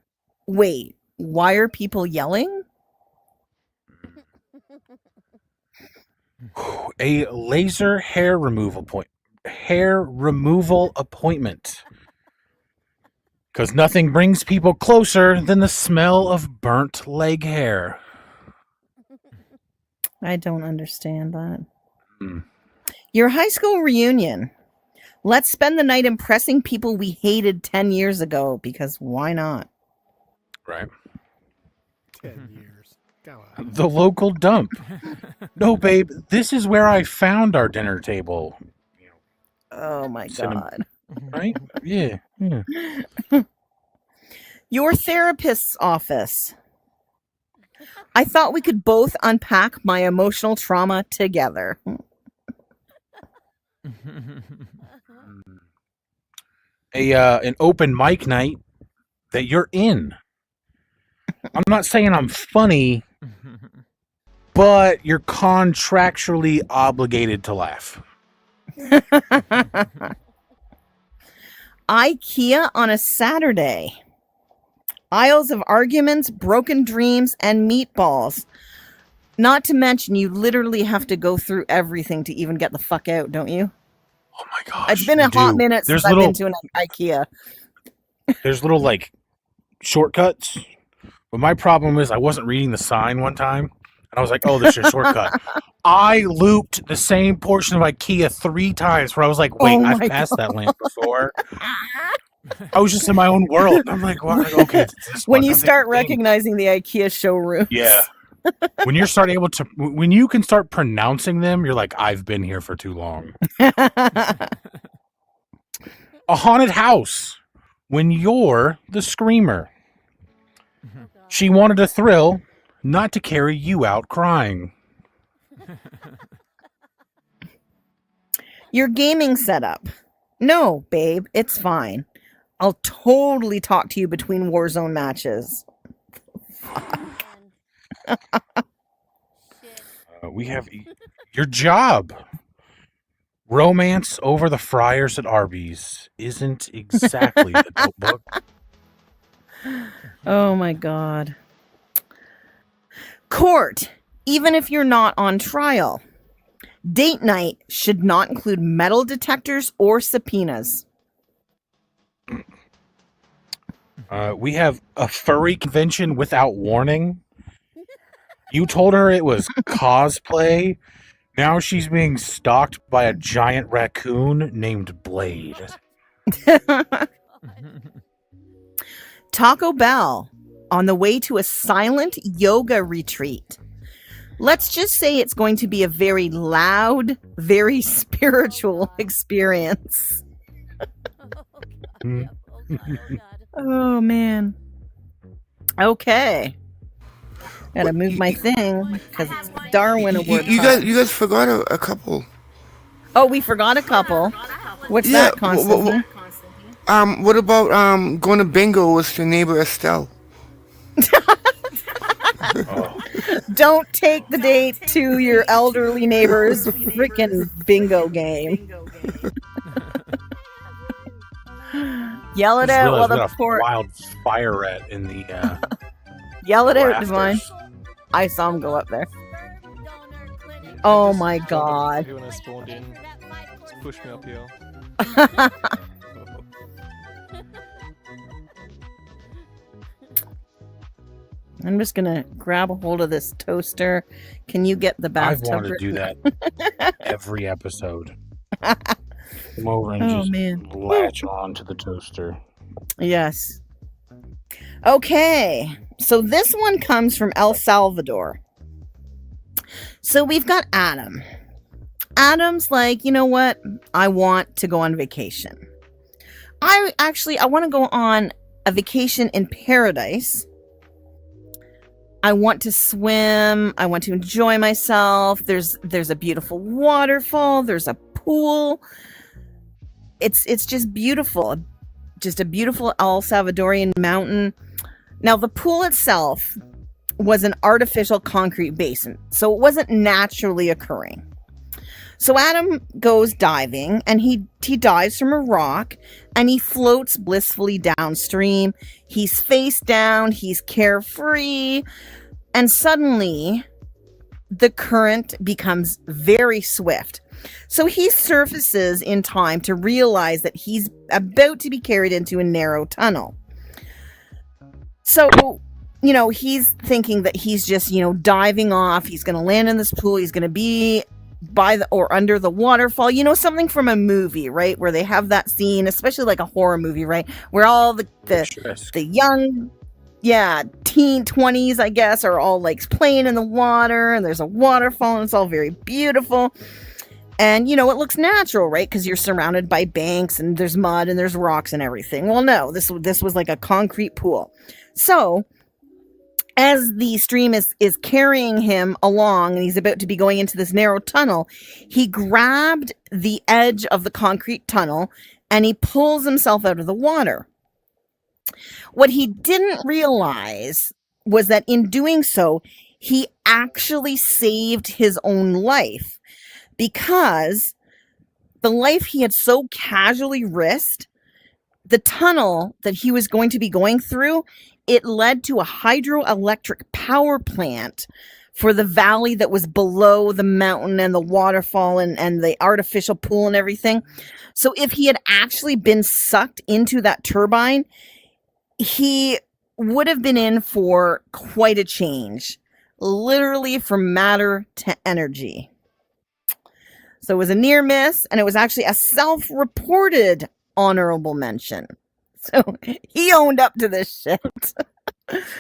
wait, why are people yelling? A laser hair removal appointment. Because nothing brings people closer than the smell of burnt leg hair. I don't understand that. Mm. Your high school reunion. Let's spend the night impressing people we hated 10 years ago, because why not? Right. 10 years. Go on. The local dump. No, babe, this is where I found our dinner table. Oh my God. Right? Yeah. Your therapist's office. I thought we could both unpack my emotional trauma together. An open mic night that you're in. I'm not saying I'm funny, but you're contractually obligated to laugh. IKEA on a Saturday. Aisles of arguments, broken dreams, and meatballs. Not to mention, you literally have to go through everything to even get the fuck out, don't you? Oh my gosh. It's been a hot minute since I've been to an IKEA. There's little, shortcuts. But my problem is I wasn't reading the sign one time. And I was like, oh, this is a shortcut. I looped the same portion of IKEA 3 times where I was like, wait, I've passed that lamp before. I was just in my own world. I'm like, what? Okay. When you start recognizing the IKEA showroom. Yeah. When you can start pronouncing them, you're like, I've been here for too long. A haunted house. When you're the screamer. She wanted a thrill, not to carry you out crying. Your gaming setup. No, babe, it's fine. I'll totally talk to you between Warzone matches. We have your job. Romance over the fryers at Arby's isn't exactly the notebook. Oh my God. Court, even if you're not on trial. Date night should not include metal detectors or subpoenas. We have a furry convention without warning. You told her it was cosplay. Now she's being stalked by a giant raccoon named Blade. Taco Bell on the way to a silent yoga retreat. Let's just say it's going to be a very loud, very spiritual experience. Oh, man. Okay. Gotta move my thing because it's Darwin Award. You guys forgot a couple. Oh, we forgot a couple. What's that, Constantine? What about going to bingo with your neighbor Estelle? Don't take the date to your elderly neighbor's freaking bingo game. Yell it out while the poor wild fire rat in the yell it out, rafters. Divine. I saw him go up there. Oh my god. When I spawned in, just push me up here. I'm just gonna grab a hold of this toaster. Can you get the I've bathtub? wanted to do that every episode. Come over and just latch on to the toaster. Yes. Okay. So this one comes from El Salvador. So we've got Adam. Adam's like, you know what? I want to go on vacation. I want to go on a vacation in paradise. I want to swim. I want to enjoy myself. There's a beautiful waterfall. There's a pool. It's just beautiful. Just a beautiful El Salvadorian mountain. Now, the pool itself was an artificial concrete basin, so it wasn't naturally occurring. So Adam goes diving, and he dives from a rock, and he floats blissfully downstream. He's face down, he's carefree, and suddenly the current becomes very swift. So he surfaces in time to realize that he's about to be carried into a narrow tunnel. So, you know, he's thinking that he's just, you know, diving off. He's going to land in this pool. He's going to be by the or under the waterfall, you know, something from a movie, right? Where they have that scene, especially like a horror movie, right? Where all the young, teen 20s, I guess, are all like playing in the water, and there's a waterfall, and it's all very beautiful. And, you know, it looks natural, right? Because you're surrounded by banks, and there's mud, and there's rocks and everything. Well, no, this was like a concrete pool. So as the stream is carrying him along, and he's about to be going into this narrow tunnel, he grabbed the edge of the concrete tunnel, and he pulls himself out of the water. What he didn't realize was that in doing so, he actually saved his own life, because the life he had so casually risked, the tunnel that he was going to be going through, it led to a hydroelectric power plant for the valley that was below the mountain and the waterfall and the artificial pool and everything. So if he had actually been sucked into that turbine, he would have been in for quite a change, literally from matter to energy. So it was a near miss, and it was actually a self-reported honorable mention. So he owned up to this shit.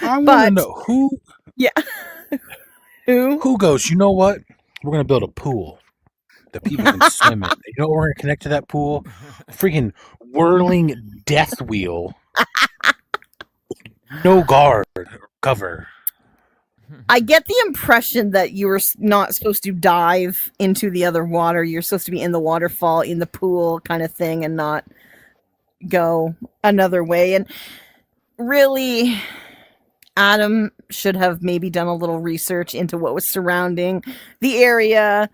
I want to know who. Yeah. Who goes, you know what? We're going to build a pool that people can swim in. You know what we're going to connect to that pool? Freaking whirling death wheel. No guard or cover. I get the impression that you were not supposed to dive into the other water. You're supposed to be in the waterfall, in the pool kind of thing, and not go another way. And really, Adam should have maybe done a little research into what was surrounding the area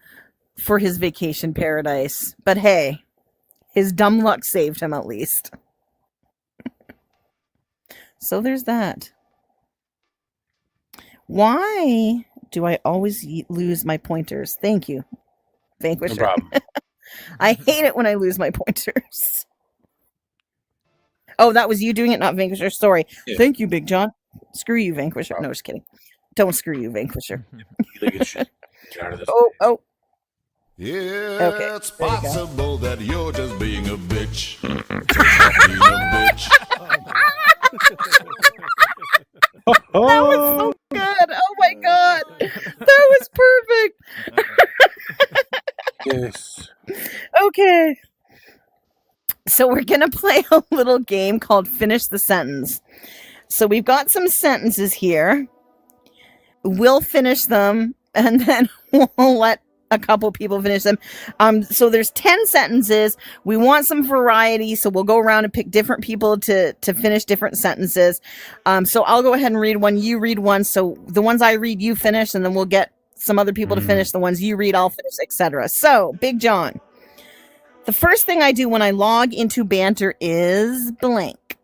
for his vacation paradise. But hey, his dumb luck saved him at least. So there's that. Why do I always lose my pointers? Thank you, Vanquisher. No problem. I hate it when I lose my pointers. Oh, that was you doing it, not Vanquisher. Sorry. Yeah. Thank you, Big John. Screw you, Vanquisher. No, just kidding. Don't screw you, Vanquisher. Get out of this. Oh. Yeah, okay. It's possible that you're just being a bitch. Just being a bitch. That was so good. Oh my god. That was perfect. Yes. Okay. So we're going to play a little game called Finish the Sentence. So we've got some sentences here. We'll finish them, and then we'll let a couple people finish them. So there's 10 sentences. We want some variety, so we'll go around and pick different people to finish different sentences. So I'll go ahead and read one. You read one. So the ones I read, you finish, and then we'll get some other people to finish. The ones you read, I'll finish, etc. So, Big John, the first thing I do when I log into Banter is blank.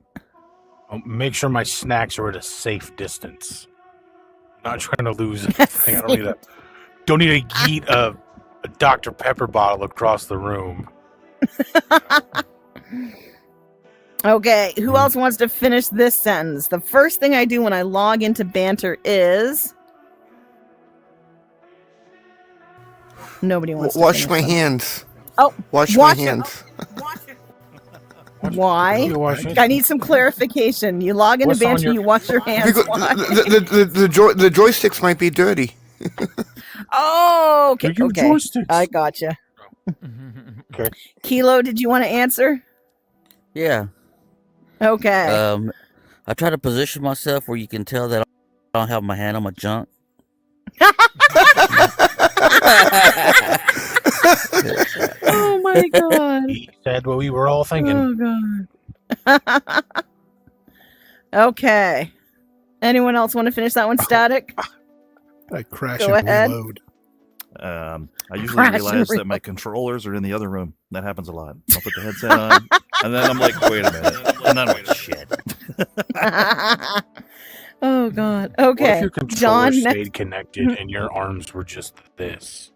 Make sure my snacks are at a safe distance. Not trying to lose anything. I don't need that. Don't need to yeet a Dr. Pepper bottle across the room. Okay, who else wants to finish this sentence? The first thing I do when I log into Banter is... Nobody wants to Wash finish my them. hands. Oh, Wash wash my it. hands. Why? I need some clarification. You log into Banter, you wash your hands. Because Why? the joysticks might be dirty. Oh, okay. They're your Okay. joysticks. I gotcha. Okay. Kilo, did you want to answer? Yeah. Okay. I try to position myself where you can tell that I don't have my hand on my junk. Oh my god. He said what we were all thinking. Oh god. Okay. Anyone else want to finish that one, Static? I crash Go and ahead. reload. I usually Crash and realize that reload. my controllers are in the other room. That happens a lot. I'll put the headset on, and then I'm like, wait a minute. And then I'm like, shit. Oh god. What Okay. if your controller John, stayed connected and your arms were just this?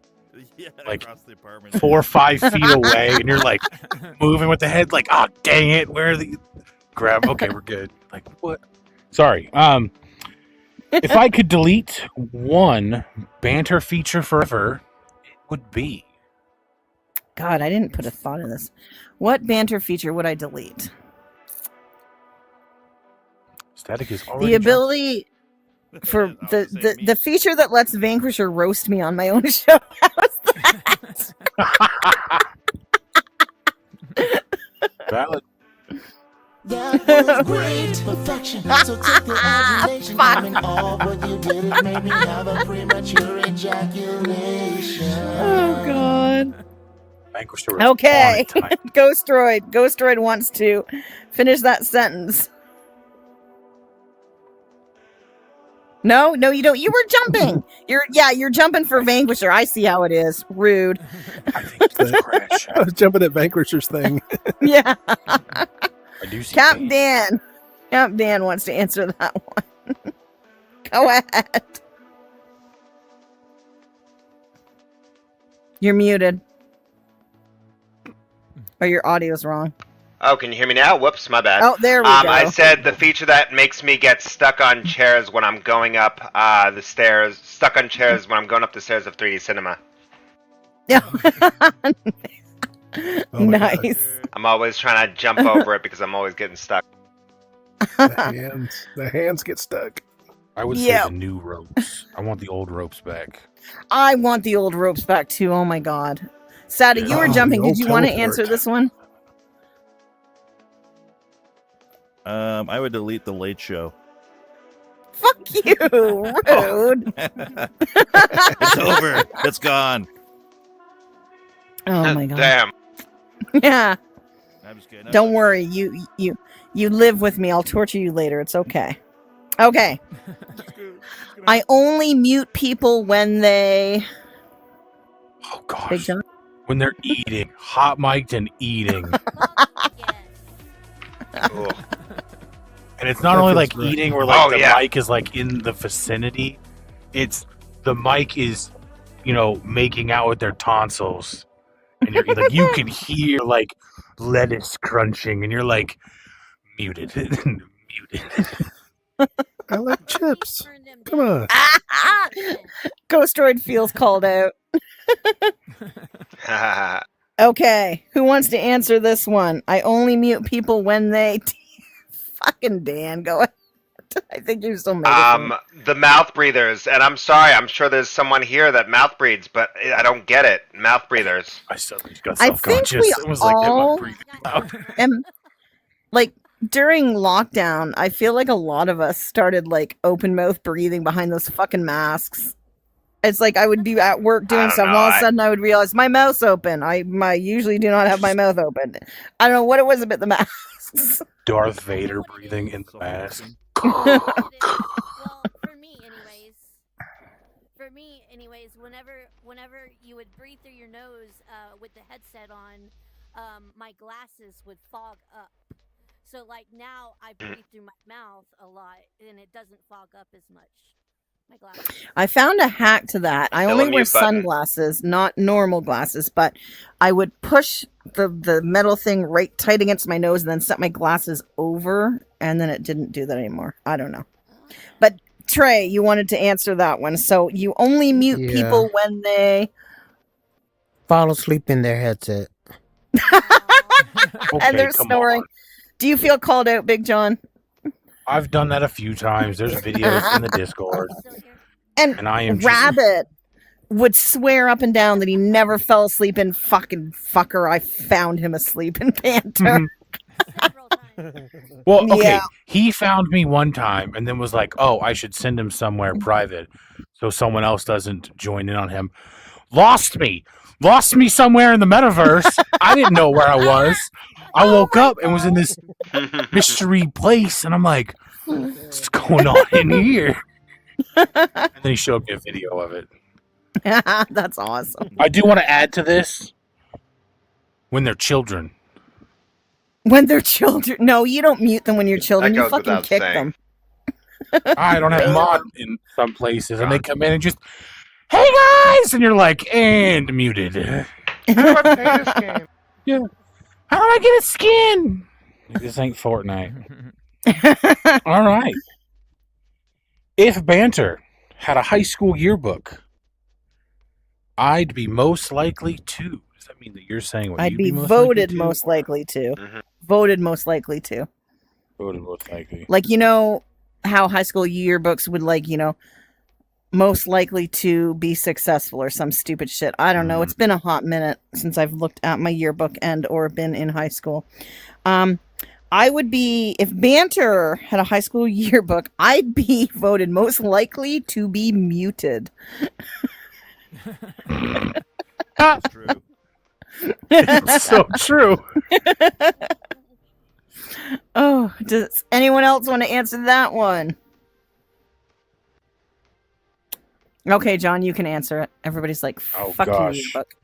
Yeah, Like across the apartment. 4 or 5 feet away, and you're like moving with the head, like, oh dang it, where are the grab? Okay, we're good. Like what? Sorry. If I could delete one Banter feature forever, it would be God, I didn't put a thought in this. What Banter feature would I delete? Static is already The ability for the feature that lets Vanquisher roast me on my own show. How's that? valid. That was great perfection. So take the adulation. Fuck. I mean, all what you did, it made me have a premature ejaculation. Oh god. Vanquisher was Okay. on it tonight. Ghostroid wants to finish that sentence. No, you don't. You were jumping. You're jumping for Vanquisher. I see how it is. Rude. I think it's the crash. I was jumping at Vanquisher's thing. Yeah. I do see Cap pain. Dan. Cap Dan wants to answer that one. Go ahead. You're muted. Or your audio's wrong. Oh, can you hear me now? Whoops, my bad. Oh, there we go. I said the feature that makes me get stuck on chairs when I'm going up the stairs. Stuck on chairs when I'm going up the stairs of 3D cinema. Yeah. Oh my Nice. I'm always trying to jump over it because I'm always getting stuck. The hands get stuck. I would say Yeah. the new ropes. I want the old ropes back. I want the old ropes back too. Oh my god. Sada, you were Oh, jumping. the Did old you want to teleport. answer this one? I would delete the late show. Fuck you. Rude. It's over. It's gone. Oh my god. Damn. Yeah. I'm just kidding. Don't worry. You live with me. I'll torture you later. It's okay. Okay. I only mute people when they... Oh Big gosh. John? When they're eating, hot mic'd and eating. Cool. And it's not That only feels like right. eating where like Oh, the yeah. mic is like in the vicinity. It's the mic is, making out with their tonsils. And you're like you can hear like lettuce crunching and you're like muted. Muted. I like chips. Come on. Ghostroid feels called out. Okay. Who wants to answer this one? I only mute people when they... Fucking Dan, go ahead. I think you're so mad. The mouth breathers, and I'm sorry, I'm sure there's someone here that mouth breathes, but I don't get it. Mouth breathers. I suddenly got I think self-conscious. we It was like, am I all breathing out? am like during lockdown, I feel like a lot of us started like open mouth breathing behind those fucking masks. It's like I would be at work doing don't stuff, and know, all of a sudden I would realize my mouth's open. I usually do not have my mouth open. I don't know what it was about the masks. Darth Vader breathing in the mask. Well, for me anyways, whenever you would breathe through your nose with the headset on, my glasses would fog up. So like now I breathe through my mouth a lot and it doesn't fog up as much. I found a hack to that. I Still a only wear mute button. sunglasses, not normal glasses, but I would push the metal thing right tight against my nose and then set my glasses over, and then it didn't do that anymore. I don't know. But Trey, you wanted to answer that one. So you only mute Yeah. people when they Fall asleep in their headset. and they're come snoring. on. Do you feel called out, Big John? I've done that a few times. There's videos in the Discord. And I am Rabbit would swear up and down that he never fell asleep in fucking fucker. I found him asleep in Banter. Well, okay. Yeah. He found me one time and then was like, "Oh, I should send him somewhere private so someone else doesn't join in on him." Lost me somewhere in the metaverse. I didn't know where I was. I woke up and was in this mystery place, and I'm like, "What's going on in here?" And then he showed me a video of it. That's awesome. I do want to add to this when they're children. When they're children. No, you don't mute them when you're children. That You goes fucking without kick saying. them. I don't have mod in some places, and they come in and just, "Hey guys," and you're like, and muted. How do I play this game? Yeah. How do I get a skin? This ain't Fortnite. All right. If Banter had a high school yearbook, I'd be most likely to. Does that mean that you're saying what I'd you'd be most voted likely to? most likely to. Voted most likely to. Voted most likely. Like, you know how high school yearbooks would, like, you know, most likely to be successful or some stupid shit. I don't know. It's been a hot minute since I've looked at my yearbook and or been in high school. I would be, if Banter had a high school yearbook, I'd be voted most likely to be muted. That's true. It's so true. Oh, does anyone else want to answer that one? Okay, John, you can answer it. Everybody's like, Oh, fuck gosh. you, yearbook.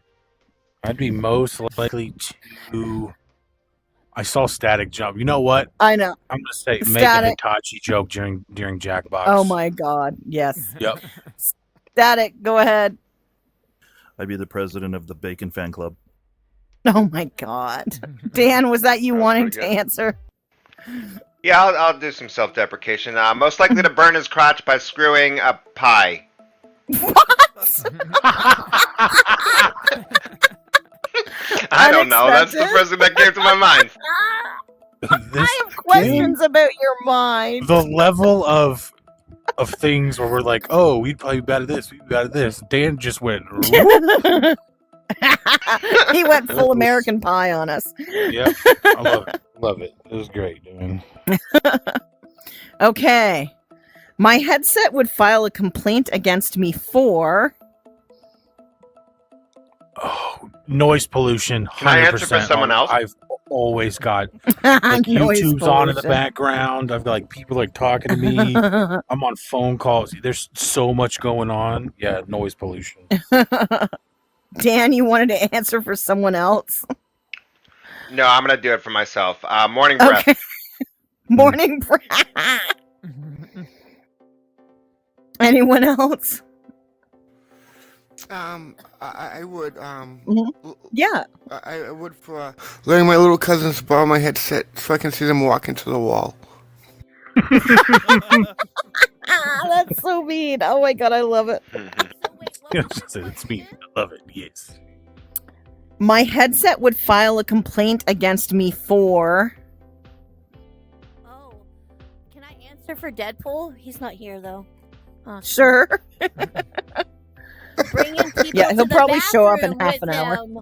I'd be most likely to. I saw Static jump. You know what? I know. I'm gonna say make a Static. Hitachi joke during Jackbox. Oh my god, yes. Yep. Static, go ahead. I'd be the president of the Bacon Fan Club. Oh my god. Dan, was that you wanting to pretty good. answer? Yeah, I'll do some self-deprecation. Most likely to burn his crotch by screwing a pie. I don't know. That's the Unexpected. first thing that came to my mind. I have questions about your mind. The level of things where we're like, oh, we'd probably be bad at this, we'd be bad at this. Dan just went. Whoop. He went full American Pie on us. Yep, I love it. Love it. It was great, man. Okay. My headset would file a complaint against me for Noise pollution. 100%. Can I answer for someone else? I've always got like Noise YouTube's on in the pollution. background. I've got like people like talking to me. I'm on phone calls. There's so much going on. Yeah, noise pollution. Dan, you wanted to answer for someone else? No, I'm gonna do it for myself. Morning breath. Okay. Morning breath. Anyone else? I would, Yeah. I would for letting my little cousins borrow my headset so I can see them walk into the wall. That's so mean. Oh my god, I love it. It's me. I love it. Yes. My headset would file a complaint against me for Can I answer for Deadpool? He's not here though. Oh, sure. Bringing people Yeah, to he'll the probably show up in bathroom half an with hour. him.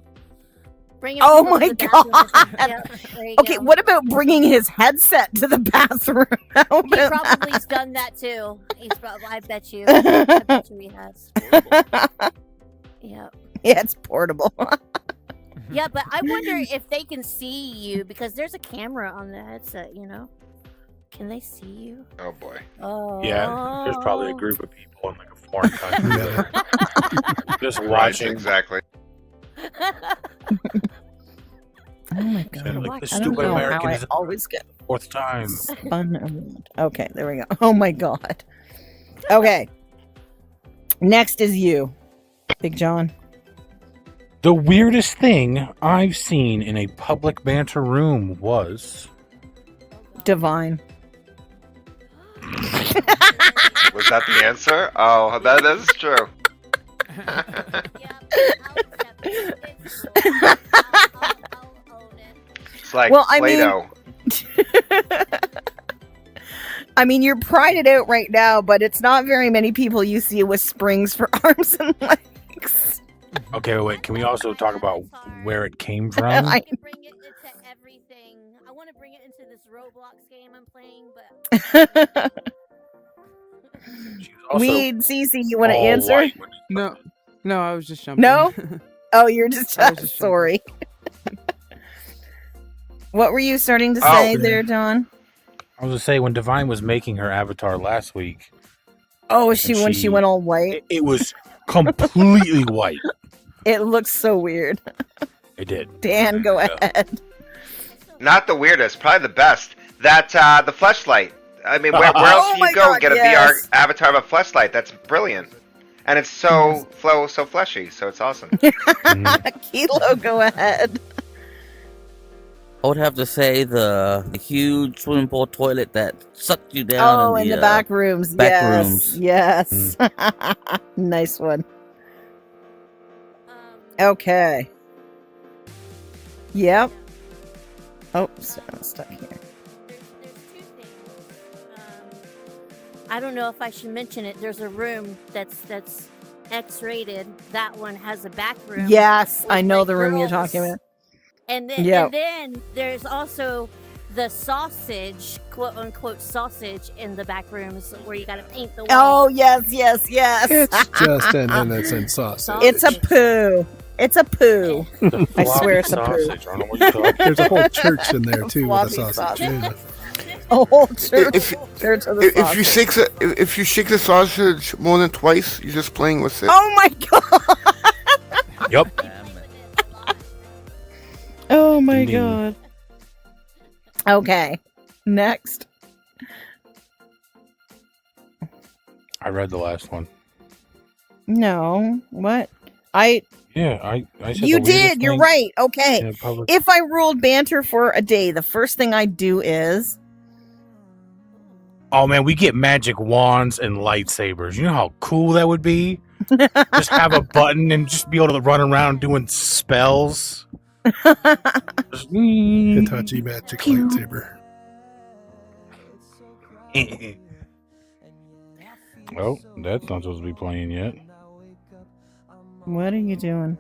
Bringing Oh people to my the bathroom with him. god. Yeah, there you Okay, go. what about bringing his headset to the bathroom? How He about probably's done that too. He's probably. I bet you. I bet you he has. Yeah. Yeah, it's portable. Yeah, but I wonder if they can see you because there's a camera on the headset. You know, can they see you? Oh boy. Oh. Yeah, there's probably a group of people in like a foreign country that are just Right, watching. exactly. Oh my god. Like the I don't stupid know American how I is always get fourth time. spun around. Okay, there we go. Oh my god. Okay. Next is you, Big John. The weirdest thing I've seen in a public banter room was Divine. Was that the answer? Oh, that is true. It's like Play-Doh. I mean, you're prying it out right now, but it's not very many people you see with springs for arms and legs. Okay, wait. Can we also talk about where it came from? I want to bring it into everything. I want to bring it into this Roblox game I'm playing, but Weed, Cece, you want to answer? No, I was just jumping. No? Oh, you're just I was just sorry. What were you starting to say there, Don? I was gonna say when Divine was making her avatar last week. Oh, when she went all white? It was completely white. It looks so weird. It did. Dan, go ahead. Not the weirdest, probably the best. That the fleshlight. I mean, where else can you go get a VR avatar of a fleshlight? That's brilliant, and it's so fleshy, so it's awesome. Kilo, go ahead. I would have to say the huge swimming pool toilet that sucked you down. Oh, in the back rooms. Yes. Nice one. Okay. Yep. Oh, so I'm stuck here. I don't know if I should mention it. There's a room that's X-rated. That one has a back room. Yes, I know the room you're talking about. And then there's also the sausage, quote unquote sausage, in the back rooms where you gotta paint the wall. Oh yes. It's just an innocent sausage. It's a poo. It's a poo. I swear it's a poo. There's a whole church in there too with a sausage. Yeah. A whole church. Church of the sausage. If you shake the sausage more than twice, you're just playing with it. Oh my god. Yep. Oh my god. Okay. Next. I read the last one. No. What? I said You did. You're right. Okay. If I ruled banter for a day, the first thing I'd do is. Oh man, we get magic wands and lightsabers. You know how cool that would be? Just have a button and just be able to run around doing spells. Hitachi magic lightsaber. Oh, that's not supposed to be playing yet. What are you doing?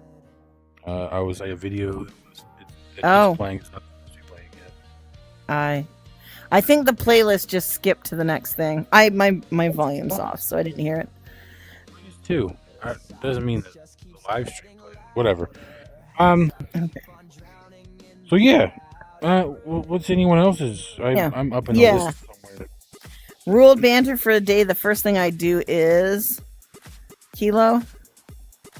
I was a video. Oh. Playing. It's not supposed to be playing yet. I think the playlist just skipped to the next thing. My volume's off, so I didn't hear it. Too. Doesn't mean that the live stream. Whatever. Okay. So yeah. What's anyone else's? I'm up in the list somewhere. Ruled banter for a day. The first thing I do is Kilo.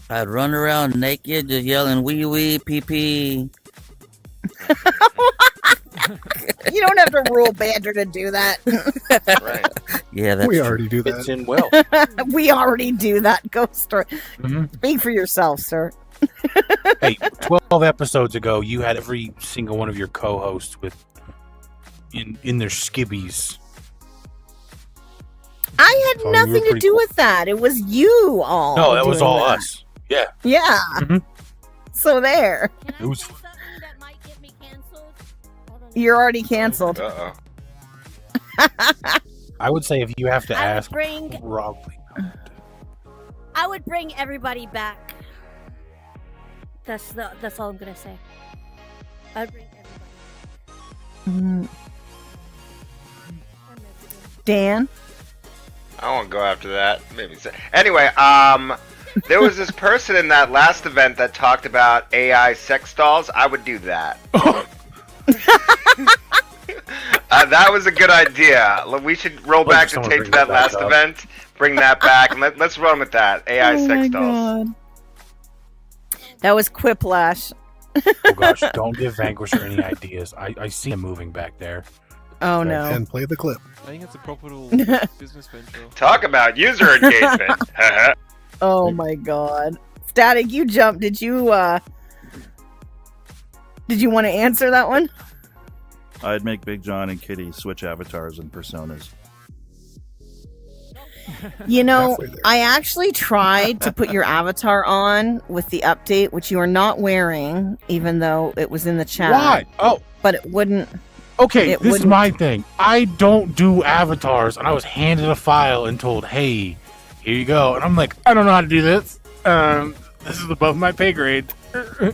I'd run around naked, just yelling "wee wee, pee pee." You don't have to rule banter to do that. Right. Yeah, that's we already do that. It's in well. We already do that. Go story. Speak for yourself, sir. Hey, 12 episodes ago, you had every single one of your co-hosts in their skibbies. I had nothing to do with that. It was you all. No, that was all us. Yeah. Yeah. So there. It was. You're already canceled. Uh-oh. I would say if you have to ask, probably. I would bring everybody back. That's all I'm gonna say. I'd bring everybody. Dan? I won't go after that. Maybe so. Anyway, there was this person in that last event that talked about AI sex dolls. I would do that. That was a good idea. We should roll back the tape to that last event, bring that back, and let's run with that. AI sex dolls. God. That was Quiplash. Oh gosh, don't give Vanquisher any ideas. I see him moving back there. Oh no. And play the clip. I think it's a proper business venture. Talk about user engagement. Oh my god. Static, you jumped. Did you want to answer that one? I'd make Big John and Kitty switch avatars and personas. You know, I actually tried to put your avatar on with the update, which you are not wearing, even though it was in the chat. Why? Oh. But it wouldn't. Okay, it this is wouldn't. my thing. I don't do avatars, and I was handed a file and told, hey, here you go. And I'm like, I don't know how to do this. This is above my pay grade. You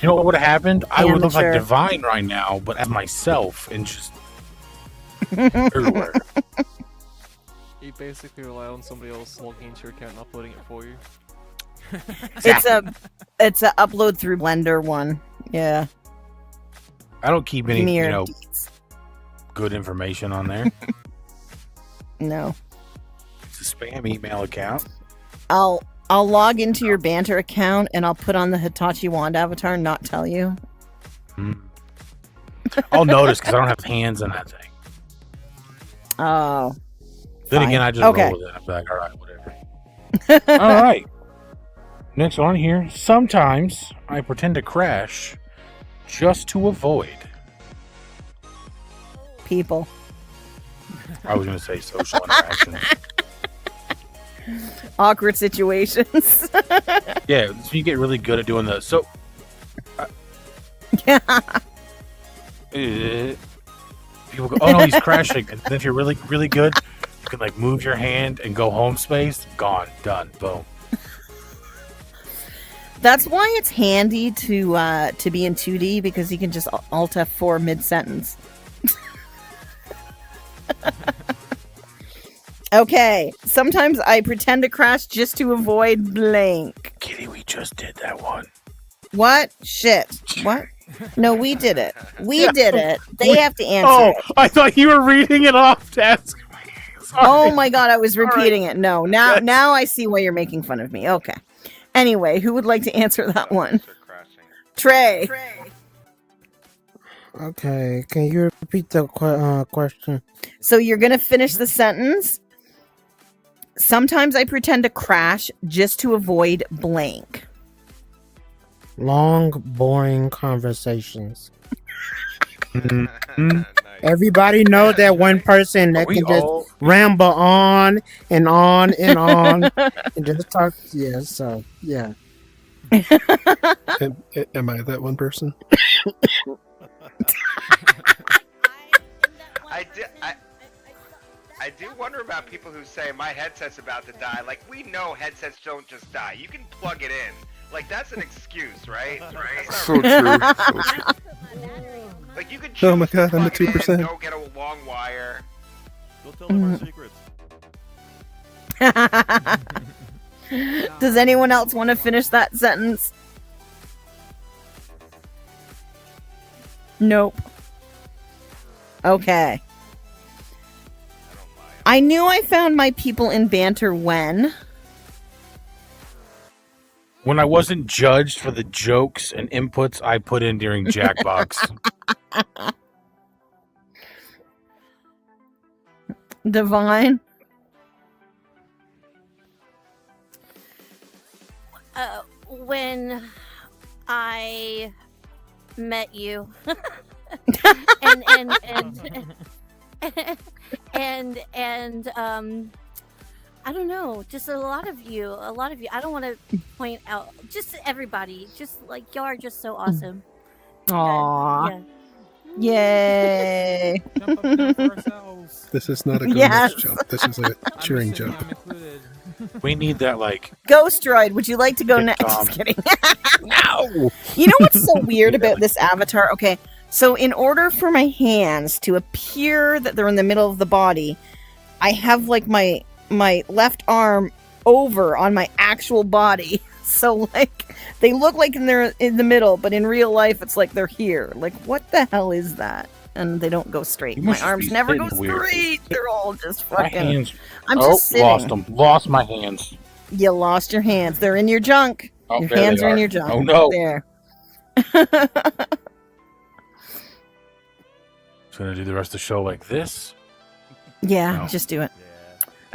know what would have happened? I would look like Amateur. Divine right now, but as myself, and just everywhere. You basically rely on somebody else logging into your account and uploading it for you. It's a upload through Blender one. Yeah. I don't keep any, Give me your you know, good information on there. No. It's a spam email account. I'll log into your Banter account and I'll put on the Hitachi wand avatar and not tell you. I'll notice because I don't have hands in that thing. Oh. Then Fine. again, I just Okay. roll with it. I'm like, all right, whatever. All right. Next one here. Sometimes I pretend to crash just to avoid. People. I was going to say social interaction. Awkward situations. Yeah, so you get really good at doing the so. Yeah. People go, oh no, he's crashing. And then if you're really, really good, you can like move your hand and go home space. Gone, done, boom. That's why it's handy to be in 2D because you can just Alt F4 mid sentence. Okay, sometimes I pretend to crash just to avoid blank. Kitty, we just did that one. What? Shit. What? No, we did it. We did it. They have to answer Oh, it. I thought you were reading it off, Task. Oh my god, I was repeating it. No, now I see why you're making fun of me. Okay. Anyway, who would like to answer that one? Trey. Okay, can you repeat the question? So you're going to finish the sentence. Sometimes I pretend to crash just to avoid blank. Long, boring conversations. Everybody know that one person that can just ramble on and on and on and just talk. Yeah, so yeah. Am I that one person? I do wonder about people who say my headset's about to die. Like, we know headsets don't just die. You can plug it in. Like, that's an excuse, right? So true. Like, you could Oh my god, to I'm the plug it in, 2%. Go get a long wire. Go tell them our secrets. Does anyone else want to finish that sentence? Nope. Okay. I knew I found my people in Banter when I wasn't judged for the jokes and inputs I put in during Jackbox. Divine. When I met you, and I don't know, just a lot of you. I don't want to point out just everybody. Just like y'all are just so awesome. Aww. Yeah. Yay. This is not a Yes. ghost jump. This is a cheering jump. We need that, like... Ghost Droid, would you like to go Get next? Tom. Just kidding. No! You know what's so weird about this avatar? Okay, so in order for my hands to appear that they're in the middle of the body, I have like my left arm over on my actual body. So like they look like they're in the middle, but in real life it's like they're here. Like what the hell is that? And they don't go straight. You My must just arms be never go sitting weird. straight. They're all just My fucking. hands... I'm oh, just sitting. lost them. Lost my hands. You lost your hands. They're in your junk. Oh, Your there hands they are in are. your junk. Oh, no. There. Just gonna do the rest of the show like this. Yeah, No. just do it.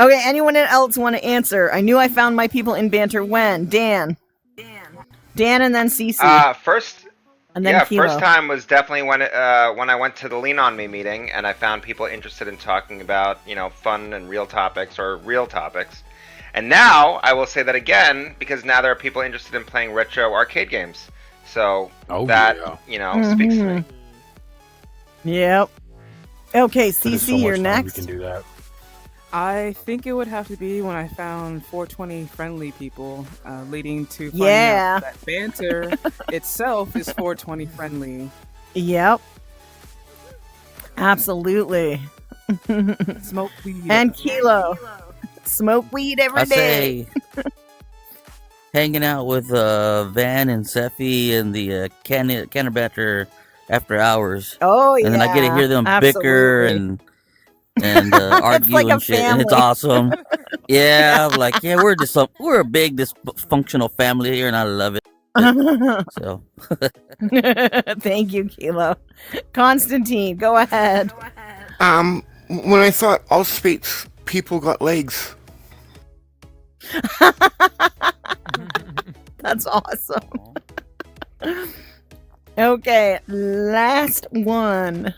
Okay, anyone else want to answer? I knew I found my people in Banter when? Dan, and then CC. First, And then yeah, Kilo. first time was definitely when I went to the Lean On Me meeting and I found people interested in talking about, fun and real topics or real topics. And now I will say that again because now there are people interested in playing retro arcade games. So that speaks to me. Yep. Okay, There's CC, so much you're fun next. We can do that. I think it would have to be when I found 420 friendly people, leading to finding Yeah. out that Banter itself is 420 friendly. Yep. Absolutely. Smoke weed. And Kilo. Smoke weed every I day. say hanging out with Van and Seffi and the Canter Banter after hours. Oh, And then I get to hear them bicker absolutely. and argue like a and shit, and it's family. awesome. Yeah, I'm like, yeah, we're a big dysfunctional family here, and I love it. So, Thank you, Kilo. Constantine, go ahead. When I thought all space people got legs. That's awesome. Okay, last one.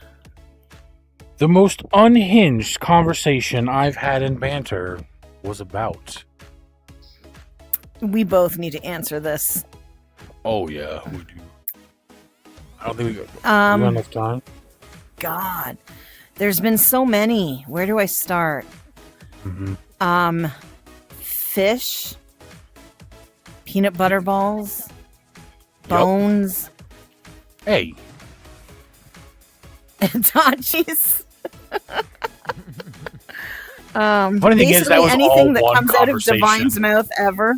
The most unhinged conversation I've had in Banter was about. We both need to answer this. Oh yeah, we do. I don't think we got Um, enough time. God, there's been so many. Where do I start? Fish, peanut butter balls, bones, Hey, and Tachis. Funny thing is, that basically was anything all that one comes out of conversation. Divine's mouth ever.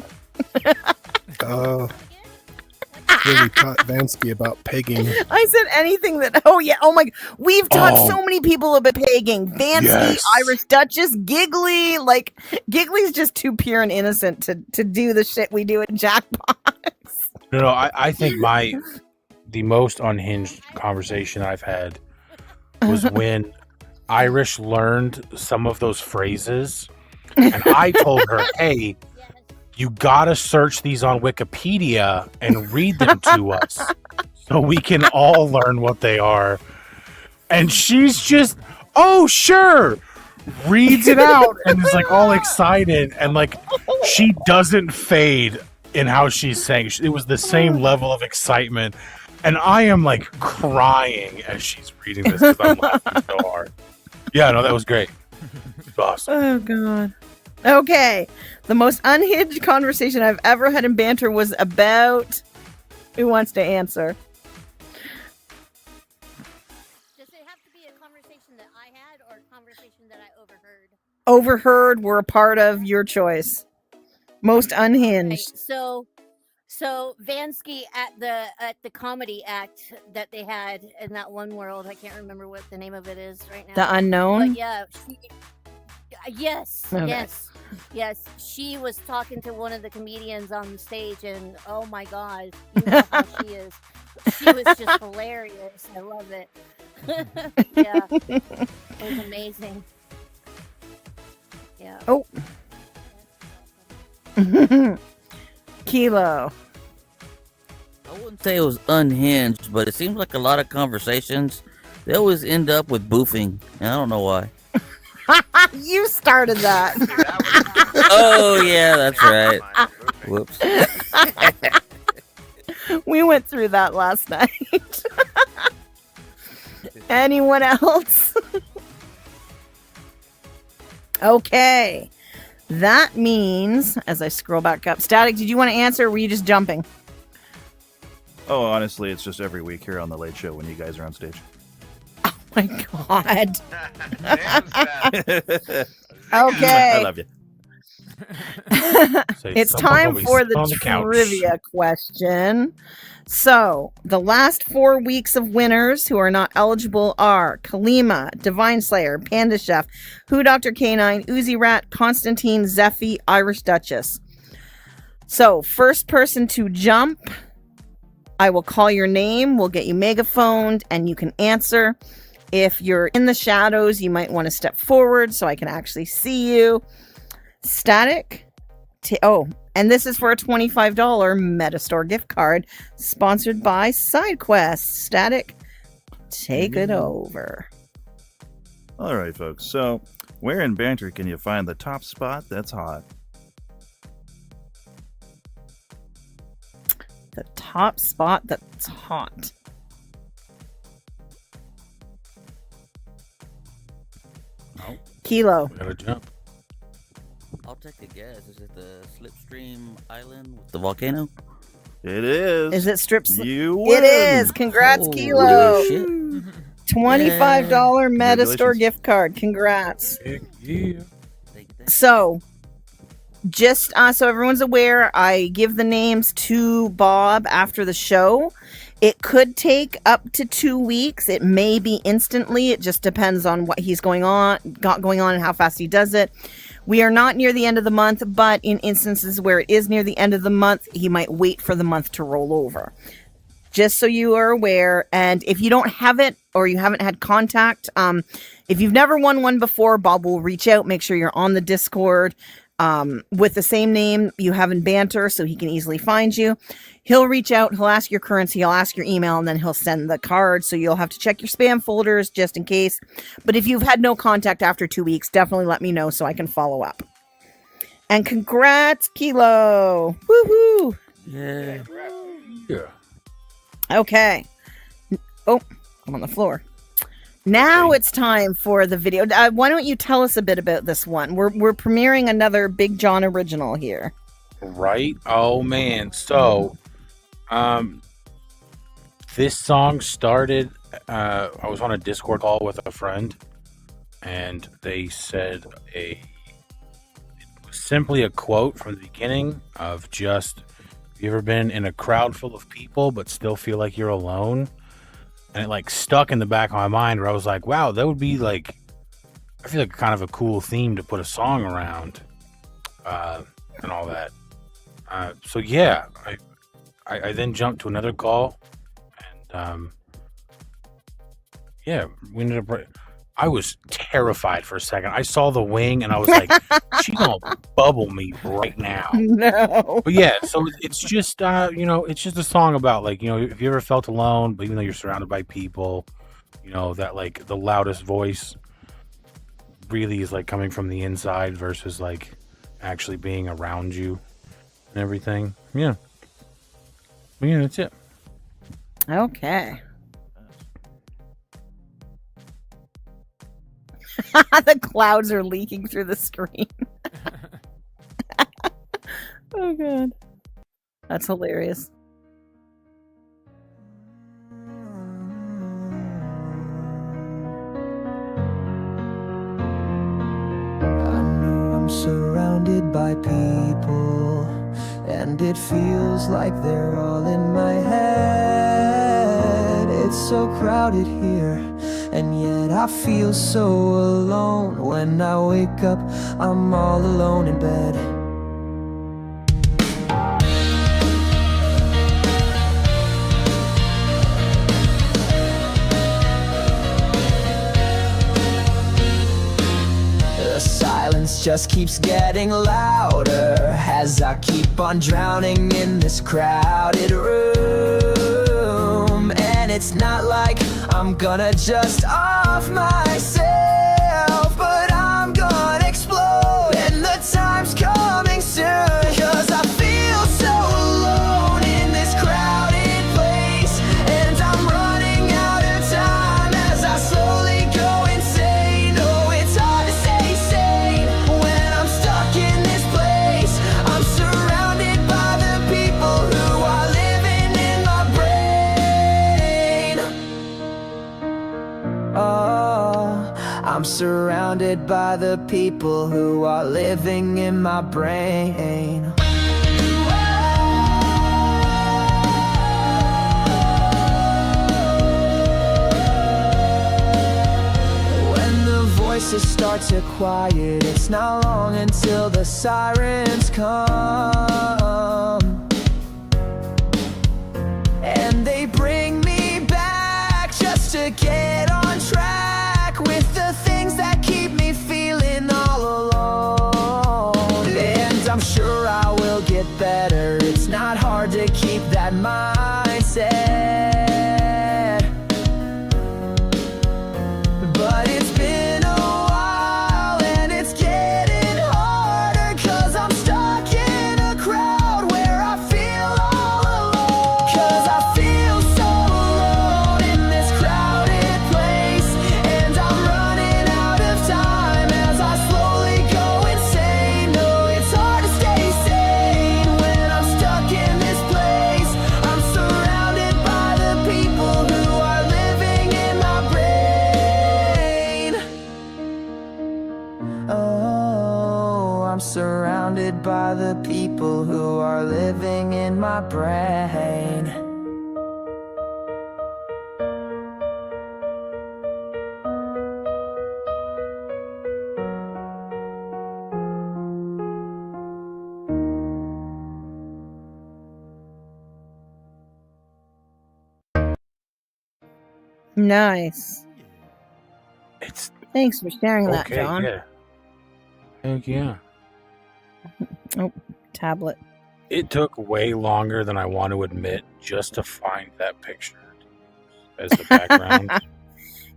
Really taught Vansky about pegging. I said anything that. Oh yeah. Oh my. We've taught Oh. so many people about pegging. Vansky, Yes. Irish Duchess, Giggly. Like Giggly's just too pure and innocent to do the shit we do at Jackpot. no, I think the most unhinged conversation I've had was when Irish learned some of those phrases, and I told her, "Hey, you gotta search these on Wikipedia and read them to us, so we can all learn what they are." And she's just, "Oh, sure." Reads it out and is like all excited, and like she doesn't fade in how she's saying. It was the same level of excitement, and I am like crying as she's reading this because I'm laughing so hard. Yeah, no, that was great. It was awesome. Oh god. Okay. The most unhinged conversation I've ever had in Banter was about. Who wants to answer? Does it have to be a conversation that I had or a conversation that I overheard? Overheard were a part of your choice. Most unhinged. Okay, so Vansky at the comedy act that they had in that one world, I can't remember what the name of it is right now. The Unknown? But yeah, yes, Okay. yes. She was talking to one of the comedians on the stage, and oh my god, you know how she is. She was just hilarious. I love it. Yeah, it was amazing. Yeah. Oh. Kilo. I wouldn't say it was unhinged, but it seems like a lot of conversations, they always end up with boofing, and I don't know why. You started that. Oh, yeah, that's right. Whoops. We went through that last night. Anyone else? Okay. That means, as I scroll back up, Static, did you want to answer or were you just jumping? Oh, honestly, it's just every week here on the Late Show when you guys are on stage. My God. I Okay. love you. It's time for the trivia question. So, the last 4 weeks of winners who are not eligible are Kalima, Divine Slayer, Panda Chef, Who Dr. K9, Uzi Rat, Constantine, Zephy, Irish Duchess. So, first person to jump, I will call your name, we'll get you megaphoned, and you can answer. If you're in the shadows, you might want to step forward so I can actually see you. Static. And this is for a $25 Metastore gift card sponsored by SideQuest. Static, take it over. All right, folks. So, where in Banter can you find the top spot that's hot? The top spot that's hot. Oh. Kilo. Gotta jump. I'll take a guess. Is it the Slipstream Island with the volcano? It is. Is it You It win. is. Congrats, Kilo. shit. $25 Metastore Congratulations. gift card. Congrats. Yeah. So, just so everyone's aware, I give the names to Bob after the show. It could take up to 2 weeks. It may be instantly. It just depends on what he's got going on and how fast he does it. We are not near the end of the month, but in instances where it is near the end of the month, he might wait for the month to roll over. Just so you are aware, and if you don't have it or you haven't had contact, if you've never won one before, Bob will reach out. Make sure you're on the Discord with the same name you have in Banter so he can easily find you. He'll reach out, he'll ask your currency, he'll ask your email, and then he'll send the card. So you'll have to check your spam folders just in case. But if you've had no contact after 2 weeks, definitely let me know so I can follow up. And congrats, Kilo! Woohoo! Yeah. Yeah. Okay. Oh, I'm on the floor. Now it's time for the video. Why don't you tell us a bit about this one? We're premiering another Big John original here. Right? Oh man. So this song started I was on a Discord call with a friend and they said it was simply a quote from the beginning of just, have you ever been in a crowd full of people but still feel like you're alone? And it like stuck in the back of my mind where I was like, wow, that would be like, I feel like kind of a cool theme to put a song around and all that. So yeah, I then jumped to another call and yeah, we ended up, I was terrified for a second. I saw the wing and I was like, she's gonna bubble me right now. No. But yeah, so it's just it's just a song about like, if you ever felt alone, but even though you're surrounded by people, that like the loudest voice really is like coming from the inside versus like actually being around you and everything. Yeah. But yeah, that's it. Okay. The clouds are leaking through the screen. Oh god. That's hilarious. I'm surrounded by people, and it feels like they're all in my head. It's so crowded here, and yet I feel so alone. When I wake up, I'm all alone in bed. The silence just keeps getting louder as I keep on drowning in this crowded room. And it's not like I'm gonna just off myself, but I'm gonna explode, and the time's coming soon. 'Cause I feel so alone in this crowded place, and I'm running out of time as I slowly go insane. Oh, it's hard to stay sane when I'm stuck in this place. I'm surrounded by the people who are living in my brain. Oh, I'm surrounded by the people who are living in my brain. When the voices start to quiet, it's not long until the sirens come, and they bring me back just to get on track with the things that keep me feeling all alone. it better. It's not hard to keep that mindset, but it's been a while and it's getting harder, 'cause I'm stuck in a crowd where I feel all alone. 'Cause I feel so alone in this crowded place, and I'm running out of time as I slowly go insane. No, it's hard to stay sane when I'm stuck in this place. I'm surrounded by the people who are living in my brain. Oh, I'm surrounded by the people who are living in my brain. Nice. It's Thanks for sharing that, okay. John. Yeah. Heck yeah. Oh, tablet. It took way longer than I want to admit just to find that picture as the background.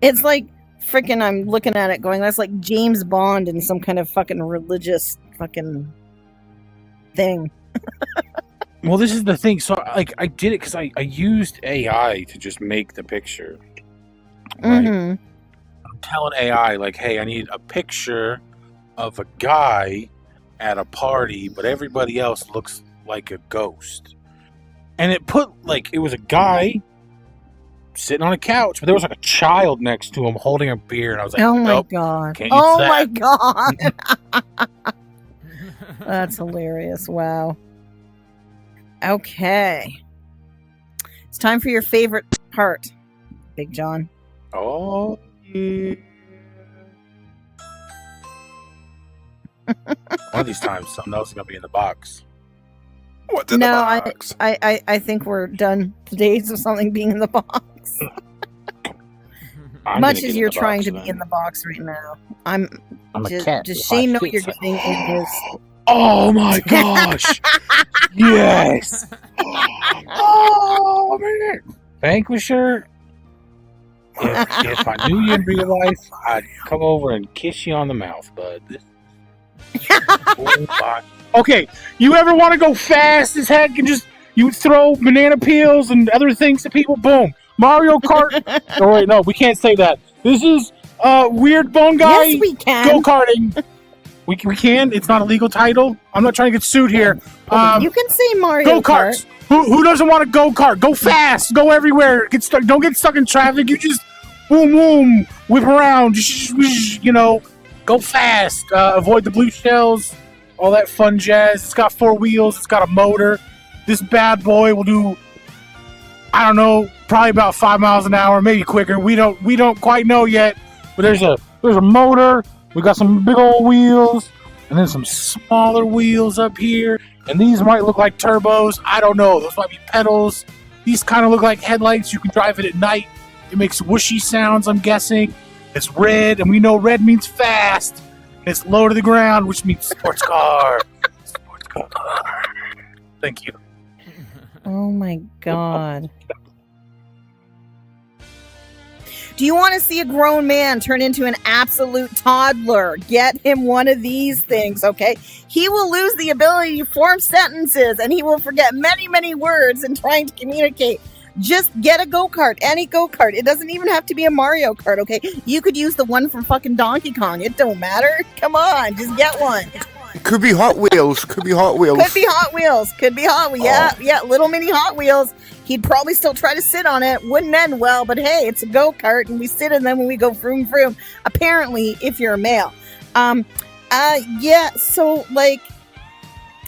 It's like freaking, I'm looking at it going, that's like James Bond in some kind of fucking religious fucking thing. Well, this is the thing. So, like, I did it because I used AI to just make the picture. Right? Mm-hmm. I'm telling AI, like, hey, I need a picture of a guy at a party, but everybody else looks like a ghost. And it put, like, it was a guy sitting on a couch, but there was, like, a child next to him holding a beer. And I was like, Oh my nope, god. can't use Oh that. my god. That's hilarious. Wow. Okay. It's time for your favorite part, Big John. Oh, yeah. One of these times, something else is going to be in the box. What's in No, the box? I think we're done the days of something being in the box. I'm Much gonna get as in you're the trying box, to be then. in the box right now. I'm a just, cat does with Shane my know what you're shit getting in his Oh my gosh! Yes! Oh man! Vanquisher, if I knew you in real life, I'd come over and kiss you on the mouth, bud. Oh my. Okay, you ever want to go fast as heck and just you throw banana peels and other things at people? Boom! Mario Kart. Oh wait, no, we can't say that. This is Weird Bone Guy. Yes, we can. Go karting. We can. It's not a legal title. I'm not trying to get sued here. you can say Mario Go karts. Who doesn't want to go kart? Go fast. Go everywhere. Get stuck. Don't get stuck in traffic. You just boom boom whip around. You know, go fast. Avoid the blue shells. All that fun jazz. It's got 4 wheels. It's got a motor. This bad boy will do, I don't know, probably about 5 miles an hour, maybe quicker. We don't quite know yet. But there's a motor. We got some big old wheels, and then some smaller wheels up here. And these might look like turbos. I don't know. Those might be pedals. These kind of look like headlights. You can drive it at night. It makes whooshy sounds, I'm guessing. It's red, and we know red means fast. And it's low to the ground, which means sports car. Sports car. Thank you. Oh my god. Do you want to see a grown man turn into an absolute toddler? Get him one of these things, okay? He will lose the ability to form sentences, and he will forget many, many words in trying to communicate. Just get a go-kart, any go-kart. It doesn't even have to be a Mario Kart, okay? You could use the one from fucking Donkey Kong. It don't matter. Come on, just get one. Could be Hot Wheels. Could be Hot Wheels. Could be Hot Wheels. Could be Hot Wheels. Yeah, little mini Hot Wheels. He'd probably still try to sit on it. Wouldn't end well, but hey, it's a go-kart, and we sit in them when we go vroom vroom. Apparently, if you're a male. Yeah, so, like,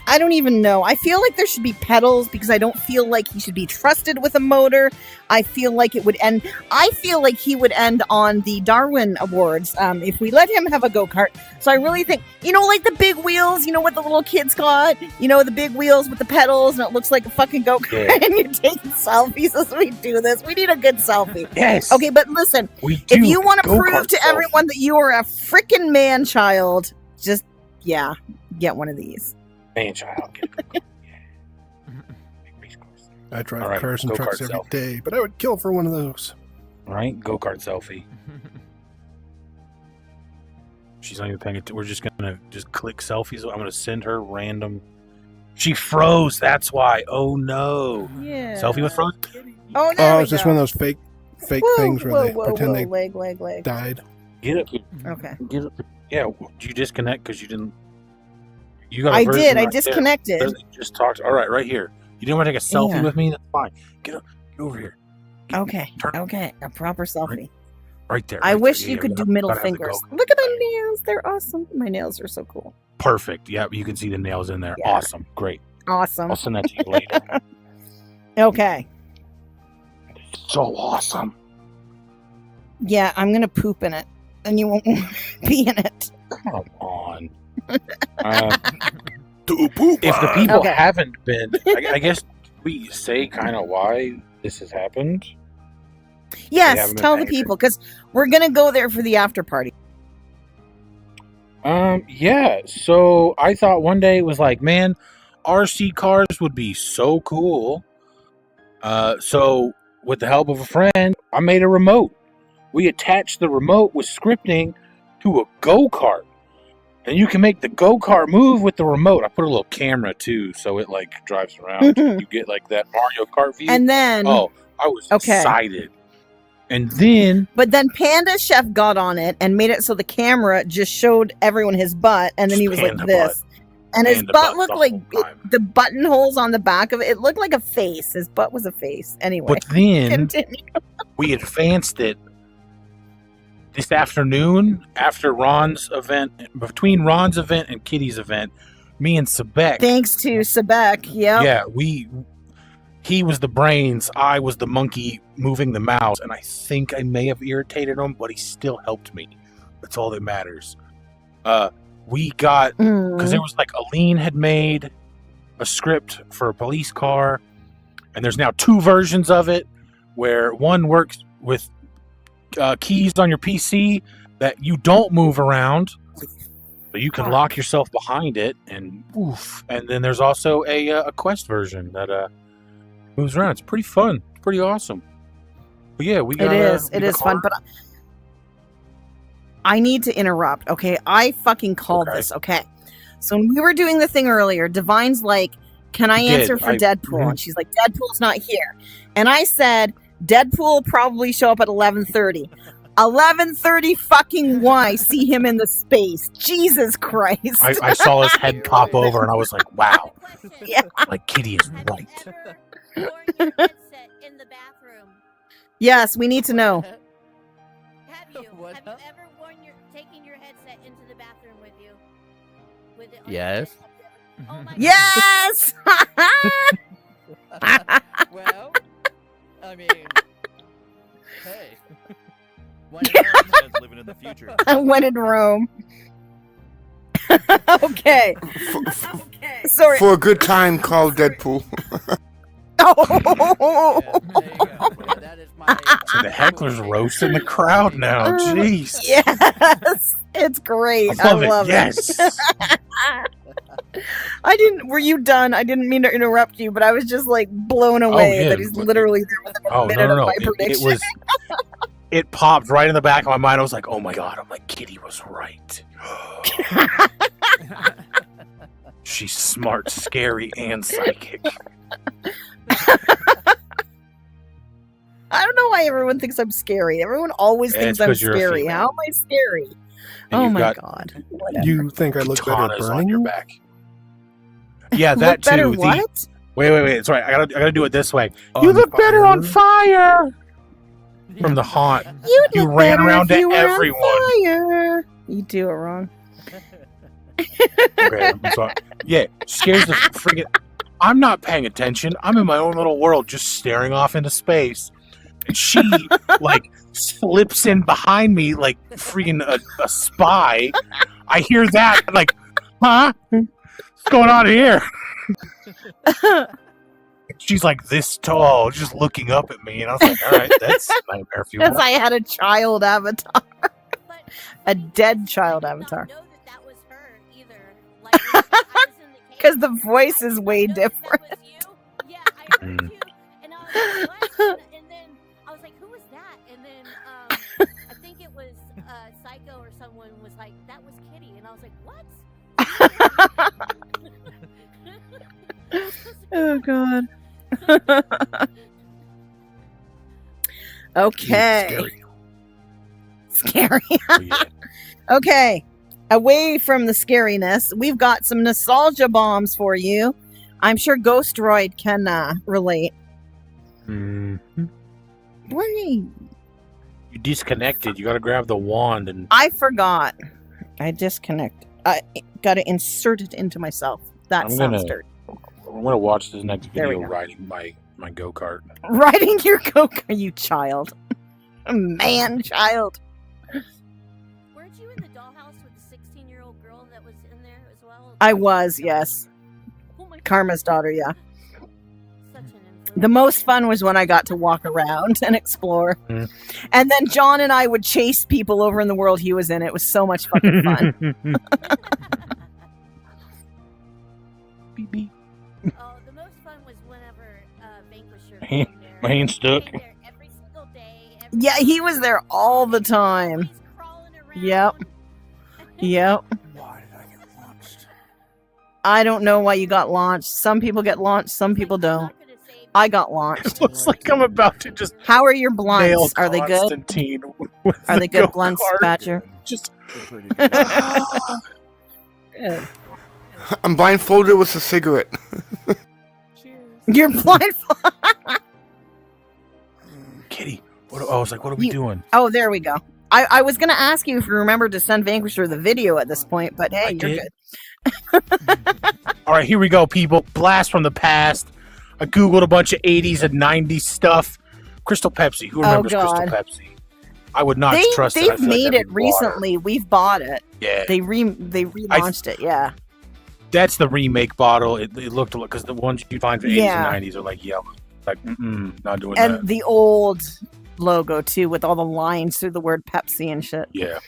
I don't even know. I feel like there should be pedals because I don't feel like he should be trusted with a motor. I feel like it would end. I feel like he would end on the Darwin Awards if we let him have a go-kart. So I really think, like the big wheels, what the little kids got, the big wheels with the pedals and it looks like a fucking go-kart and you're taking selfies as we do this. We need a good selfie. Yes. Okay, but listen, if you want to prove to everyone that you are a freaking man-child, just, get one of these. Man-child. I drive All right, cars and go-kart trucks every selfie. day, but I would kill for one of those. Right? Go-kart selfie. She's not even paying attention. We're just gonna just click selfies. I'm gonna send her random. She froze. That's why. Oh no. Yeah. Selfie with froze. Oh, there we it's just go. one of those fake Whoa, things where they whoa, pretend they leg. died. Get it. Okay. Get it. Yeah. Did you disconnect because you didn't? You got. I version did. I right there. disconnected. Doesn't it just talk. All right, right here. You didn't want to take a selfie Yeah. with me? That's fine. Get up. Get over here. Okay. Okay. A proper selfie. Right there. I right wish there. you Yeah, could we do gotta- middle gotta have the fingers. go. Look at my nails. They're awesome. My nails are so cool. Perfect. Yeah, you can see the nails in there. Yeah. Awesome. Great. Awesome. I'll send that to you later. Okay. So awesome. Yeah, I'm gonna poop in it, and you won't be in it. Come on. If the people Okay. haven't been, I guess we say kind of why this has happened. Yes, haven't been tell the paying people because we're gonna go there for the after party. Yeah. So I thought one day it was like, man, RC cars would be so cool. So with the help of a friend, I made a remote. We attached the remote with scripting to a go-kart. And you can make the go-kart move with the remote. I put a little camera too, so it like drives around. You get like that Mario Kart view. And then, I was excited. And then, but then Panda Chef got on it and made it so the camera just showed everyone his butt, and then he was like Panda this, and his Panda butt butt looked the like whole the buttonholes on the back of it. It looked like a face. His butt was a face. Anyway, but then continue. we advanced it this afternoon after Ron's event, between Ron's event and Kitty's event. Me and Sebek. Thanks to Sebek. Yep. Yeah, he was the brains, I was the monkey moving the mouse, and I think I may have irritated him, but he still helped me. That's all that matters. We got, because there was like, Aline had made a script for a police car, and there's now 2 versions of it, where one works with keys on your PC that you don't move around, so you can lock yourself behind it, and oof. And then there's also a quest version that moves around. It's pretty fun. It's pretty awesome. But yeah, we got It is fun, but I need to interrupt. Okay, I fucking called this. Okay, so when we were doing the thing earlier, Divine's like, "Can I answer for Deadpool?" And she's like, "Deadpool's not here." And I said, "Deadpool will probably show up at 11:30." 11:30 fucking why? See him in the space. Jesus Christ. I saw his head pop over, and I was like, "Wow!" Yeah. Like Kitty is right. Yes, we need to know. Have you ever taken your headset into the bathroom with you? With it on Yes. Oh my Yes. Well, I mean, hey. Living in the future. When in Rome. Okay. Sorry. For a good time, call Deadpool. Oh. So the heckler's roasting the crowd now. Jeez. Yes. It's great. I love it. it. Yes. I didn't. Were you done? I didn't mean to interrupt you, but I was just like blown away yeah, that he's literally there within a minute no. of my It prediction. was. It popped right in the back of my mind. I was like, "Oh my god!" I'm like, "Kitty was right." She's smart, scary, and psychic. I don't know why everyone thinks I'm scary. Everyone always Yeah, thinks it's I'm 'cause you're a scary. female. How am I scary? And Oh you've my got god. Whatever. You think I look better Katanas on burning? your back. Yeah, that Look better too. what? Wait. It's right. I gotta do it this way. On You look better on fire. fire. From the haunt. You ran better around if to you were on everyone. fire. You do it wrong. Okay, I'm sorry. Yeah, scares the freaking. I'm not paying attention. I'm in my own little world, just staring off into space. And she like slips in behind me like freaking a spy. I hear that, I'm like, huh? What's going on here? She's like this tall, just looking up at me, and I was like, all right, that's nightmare fuel. Because I had a child avatar. A dead child avatar. Because the voice is way different. what? And then I was like, who was that? And then I think it was Psycho or someone was like, that was Kitty. And I was like, what? Oh god. Okay. Scary. Okay. Away from the scariness, we've got some nostalgia bombs for you. I'm sure Ghostroid can relate. What are you disconnected. You got to grab the wand and. I forgot. I disconnected. I got to insert it into myself. That sounds dirty. I'm gonna watch this next There we video go. riding my go kart. Riding your go-kart, you child. Man, child. Weren't you in the dollhouse with the 16-year-old girl that was in there as well? I was, yes. Oh my Karma's daughter, yeah. Such an The most fun was when I got to walk around and explore. And then John and I would chase people over in the world he was in. It was so much fucking fun. Oh, the most fun was whenever Vanquisher My hand's stuck. every single day. Yeah, he was there all the time. Yep. Yep. I don't know why you got launched. Some people get launched, some people don't. I got launched. Looks like I'm about to just. How are your nail blunts? Are they good? Constantine with Are the they good go-kart. blunts, Badger? Just. Good. I'm blindfolded with a cigarette. You're blindfolded. Kitty. What? I was like, what are we doing? Oh, there we go. I was going to ask you if you remembered to send Vanquisher the video at this point, but hey, you're did. good. All right, here we go, people. Blast from the past. I googled a bunch of 80s and 90s stuff. Crystal Pepsi. Who remembers Crystal Pepsi? I would not trust it. I They've feel like made that'd it be water. recently. We've bought it. Yeah. They relaunched it. Yeah. That's the remake bottle. It looked because the ones you find for 80s Yeah. and 90s are like yellow. Like, not doing And that. the old logo too, with all the lines through the word Pepsi and shit. Yeah.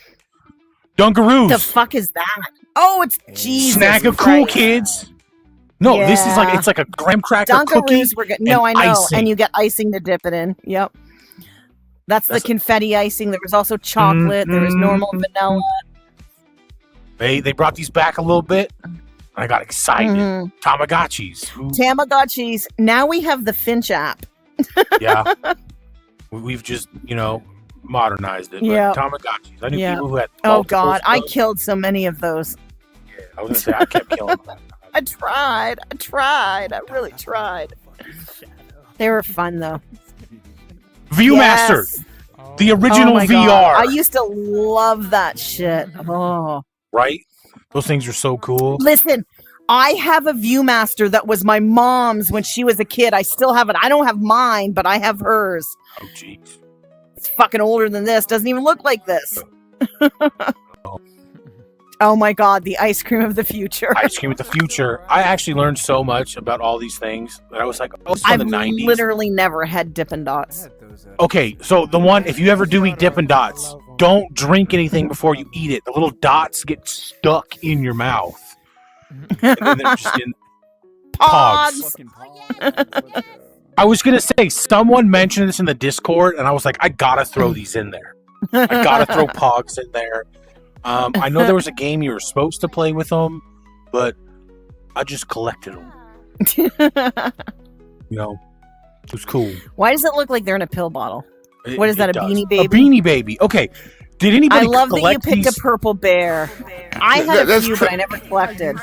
Dunkaroos. The fuck is that? Oh, it's Jesus Snack of Christ. cool kids. No, this is like Yeah. it's like a graham cracker cookie. Dunkaroos were good. No, I and know. icing. And you get icing to dip it in. Yep. That's the confetti icing. There was also chocolate. There was normal vanilla. They brought these back a little bit. I got excited. Mhm. Tamagotchis. Tamagotchis. Now we have the Finch app. Yeah. We've just, modernized it. Yeah. But Tamagotchis. I knew Yeah. people who had Oh multiple God, I stuff. killed so many of those. I was going to say, I kept killing them. I tried. I really tried. They were fun though. Viewmaster. Yes. The original Oh my VR. God. I used to love that shit. Oh. Right? Those things are so cool. Listen, I have a Viewmaster that was my mom's when she was a kid. I still have it. I don't have mine, but I have hers. Oh, jeez. It's fucking older than this. Doesn't even look like this. Oh my God, the ice cream of the future. Ice cream of the future. I actually learned so much about all these things that I was like, oh, it's from I've the 90s. literally never had Dippin' Dots. Okay, so the one, if you ever do eat Dippin' Dots, don't drink anything before you eat it. The little dots get stuck in your mouth. And then they're just in pogs. I was going to say, someone mentioned this in the Discord, and I was like, I got to throw these in there. I got to throw pogs in there. I know there was a game you were supposed to play with them, but I just collected them. It was cool. Why does it look like they're in a pill bottle? What is that, a does. Beanie Baby? A Beanie Baby. Okay. Did anybody I love that you collect picked these? a purple bear. I had a That's few, pr- but I never collected.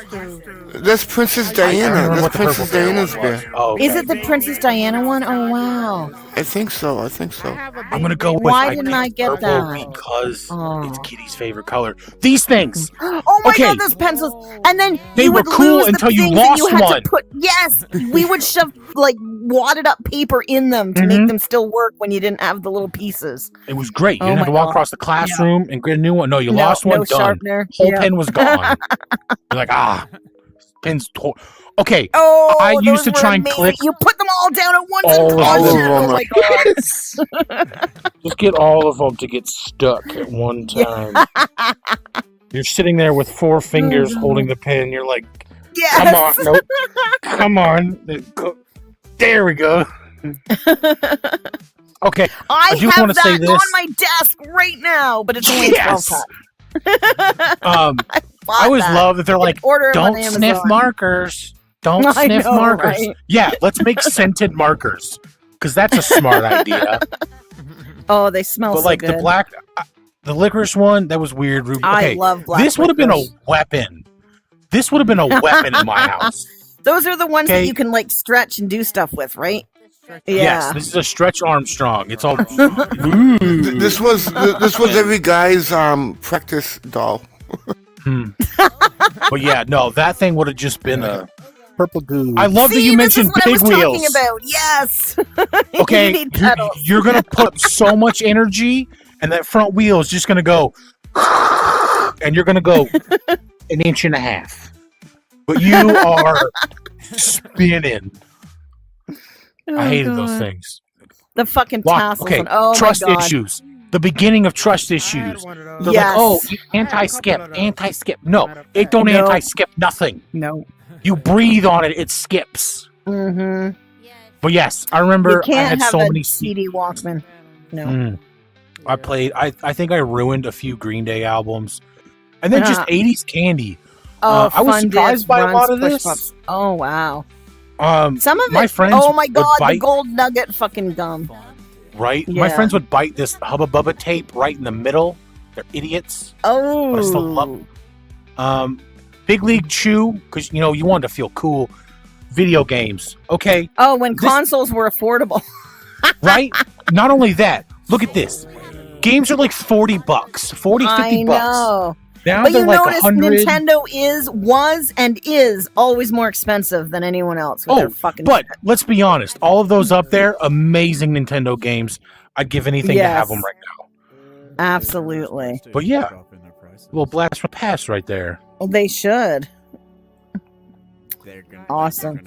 That's Princess I Diana. remember That's what the purple Princess bear Diana's was. bear. Oh, okay. Is it the Princess Diana one? Oh, wow. I think so. I'm going to go with Why didn't I get purple that? because Oh. it's Kitty's favorite color. These things. Oh my Okay. God, those pencils! And then They you were would cool lose the until you things that lost you had one. To put. Yes, we would shove like wadded up paper in them to make them still work when you didn't have the little pieces. It was great. You Oh didn't have to my walk God. across the classroom and get a new one. No, you No, lost one. no Done. sharpener. Whole Yeah. pen was gone. You're like, pen's okay. Oh, I used those to were try and amazing. click You put them all down at once all and of crushed it. them. Oh my God! Just get all of them to get stuck at one time. You're sitting there with 4 fingers holding the pen. You're like, Yes. come on, nope, come on. There we go. Okay, I do have want to say that this. on my desk right now, but it's only 12 Yes! cup. I always love that they're like, order 'em on don't sniff Amazon." markers. Don't I sniff know, markers. right? Yeah, let's make scented markers because that's a smart idea. Oh, they smell But so like good. the licorice one, that was weird. I love black This would have been a licorice. weapon. This would have been a weapon in my house. Those are the ones that Okay. you can like stretch and do stuff with, right? Yes, this is a Stretch Armstrong. It's all. This was every guy's practice doll. But yeah, no, that thing would have just been a purple goo. I love that you mentioned This is what big I was wheels. talking about. Yes. Okay, You need pedals. you're gonna put so much energy, and that front wheel is just gonna go, and you're gonna go an inch and a half, but you are spinning. I hated those things. The fucking Lock- tassels. okay, and, oh trust my God. issues. The beginning of trust issues. They're like, Yes. oh, anti-skip, anti-skip. No, it don't No. anti-skip nothing. No. You breathe on it, it skips. Mm-hmm. But yes, I remember You I can't had have so a many. CD Walkman. No. I played. I think I ruined a few Green Day albums, and then just 80s candy. Oh, I was Fun surprised Dip, by a Runs, lot of Push this. Pops. Oh wow. Some of my it. friends. Oh my would God, the bite, gold nugget fucking gum. right? Yeah. My friends would bite this Hubba Bubba tape right in the middle. They're idiots. Oh. But I still love. Big League Chew, because you wanted to feel cool. Video games, okay? Oh, when consoles were affordable. Right? Not only that, look at this. Games are like $40, 40, 50 I bucks. know. Now But they're you like notice 100. Nintendo was and is always more expensive than anyone else with their fucking but let's be honest. All of those up there, amazing Nintendo games. I'd give anything to have Yes. them right now. Absolutely. But yeah, a little blast from the past right there. Well, they should. Awesome.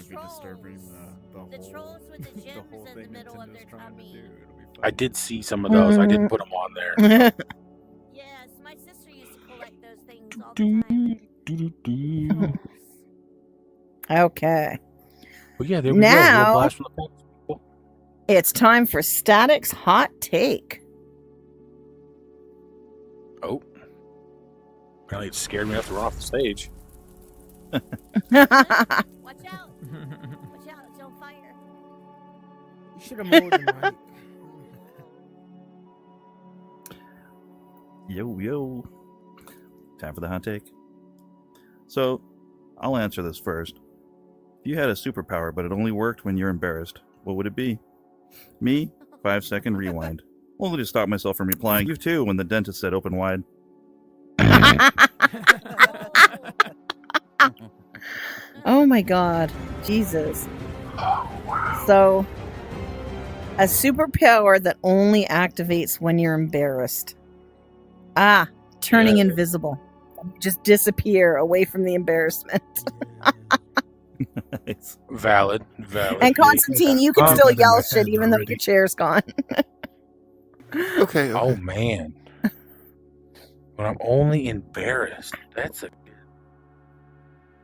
I did see some of those. I didn't put them on there. Okay. But yeah, there we go. A Now little blast from the past. it's time for Static's hot take. Oh. Apparently it scared me enough to run off the stage. Watch out! Watch out! Don't fire. You should have mowed him, Mike. Yo. Time for the hot take. So, I'll answer this first. If you had a superpower, but it only worked when you're embarrassed, what would it be? Me? 5-second rewind. Only to stop myself from replying, you too, when the dentist said open wide. Oh my God. Jesus. So, a superpower that only activates when you're embarrassed. Turning invisible. Just disappear away from the embarrassment. Valid. And Constantine, you can still yell shit even though your chair's gone. Okay. Oh man. When I'm only embarrassed. That's a.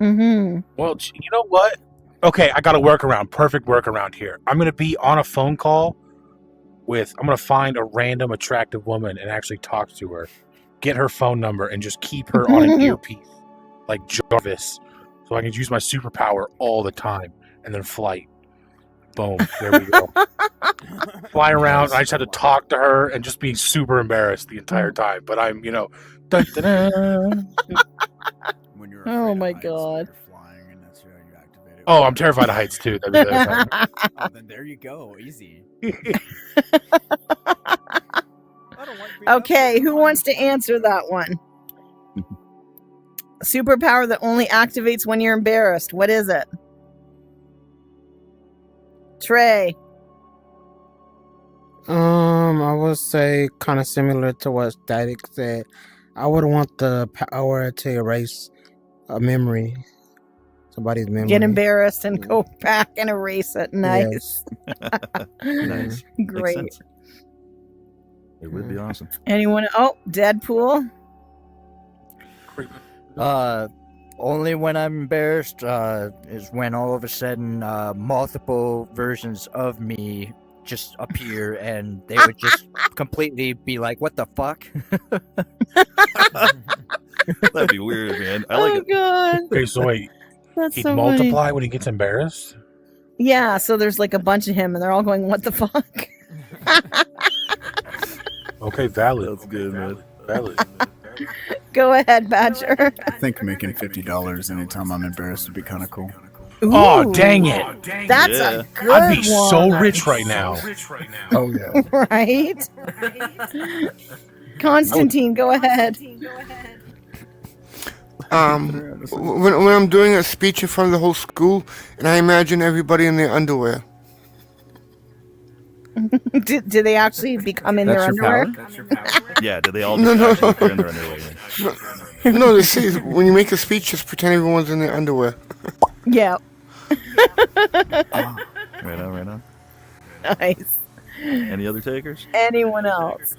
Mm-hmm. Well, you know what? Okay, I got a workaround. Perfect workaround here. I'm gonna be on a phone call with. I'm gonna find a random attractive woman and actually talk to her, get her phone number, and just keep her on an earpiece like Jarvis, so I can use my superpower all the time and then flight. Boom. There we go. Fly around. I just have to talk to her and just be super embarrassed the entire time. But I'm, dun, dun, dun. Oh my God. Oh, I'm terrified of heights too. That'd be the other time. Then there you go. Easy. Okay, who wants to answer that one? Superpower that only activates when you're embarrassed. What is it? Trey. I would say kind of similar to what Static said. I would want the power to erase a memory, somebody's memory. Get embarrassed and go back and erase it. Nice. Nice. Great. Makes sense. It would be awesome. Anyone? Oh, Deadpool. Only when I'm embarrassed is when all of a sudden multiple versions of me just appear and they would just completely be like, "What the fuck?" That'd be weird, man. I like it. God. Okay, so wait. That's He'd so multiply funny. when he gets embarrassed? Yeah, so there's like a bunch of him and they're all going, "What the fuck?" Okay, valid. That's good, man. Valid. Go ahead, Badger. I think making $50 anytime I'm embarrassed would be kind of cool. Oh, Ooh, dang it. That's Yeah. a good I'd be one. so rich right now. Oh, yeah. Right? Constantine, go ahead. When I'm doing a speech in front of the whole school, and I imagine everybody in their underwear. Do they actually become in their underwear? Yeah, do they all No, just no. actually appear in their underwear? No, they say when you make a speech, just pretend everyone's in their underwear. Yeah. Right on. Nice. Any other takers? Anyone else?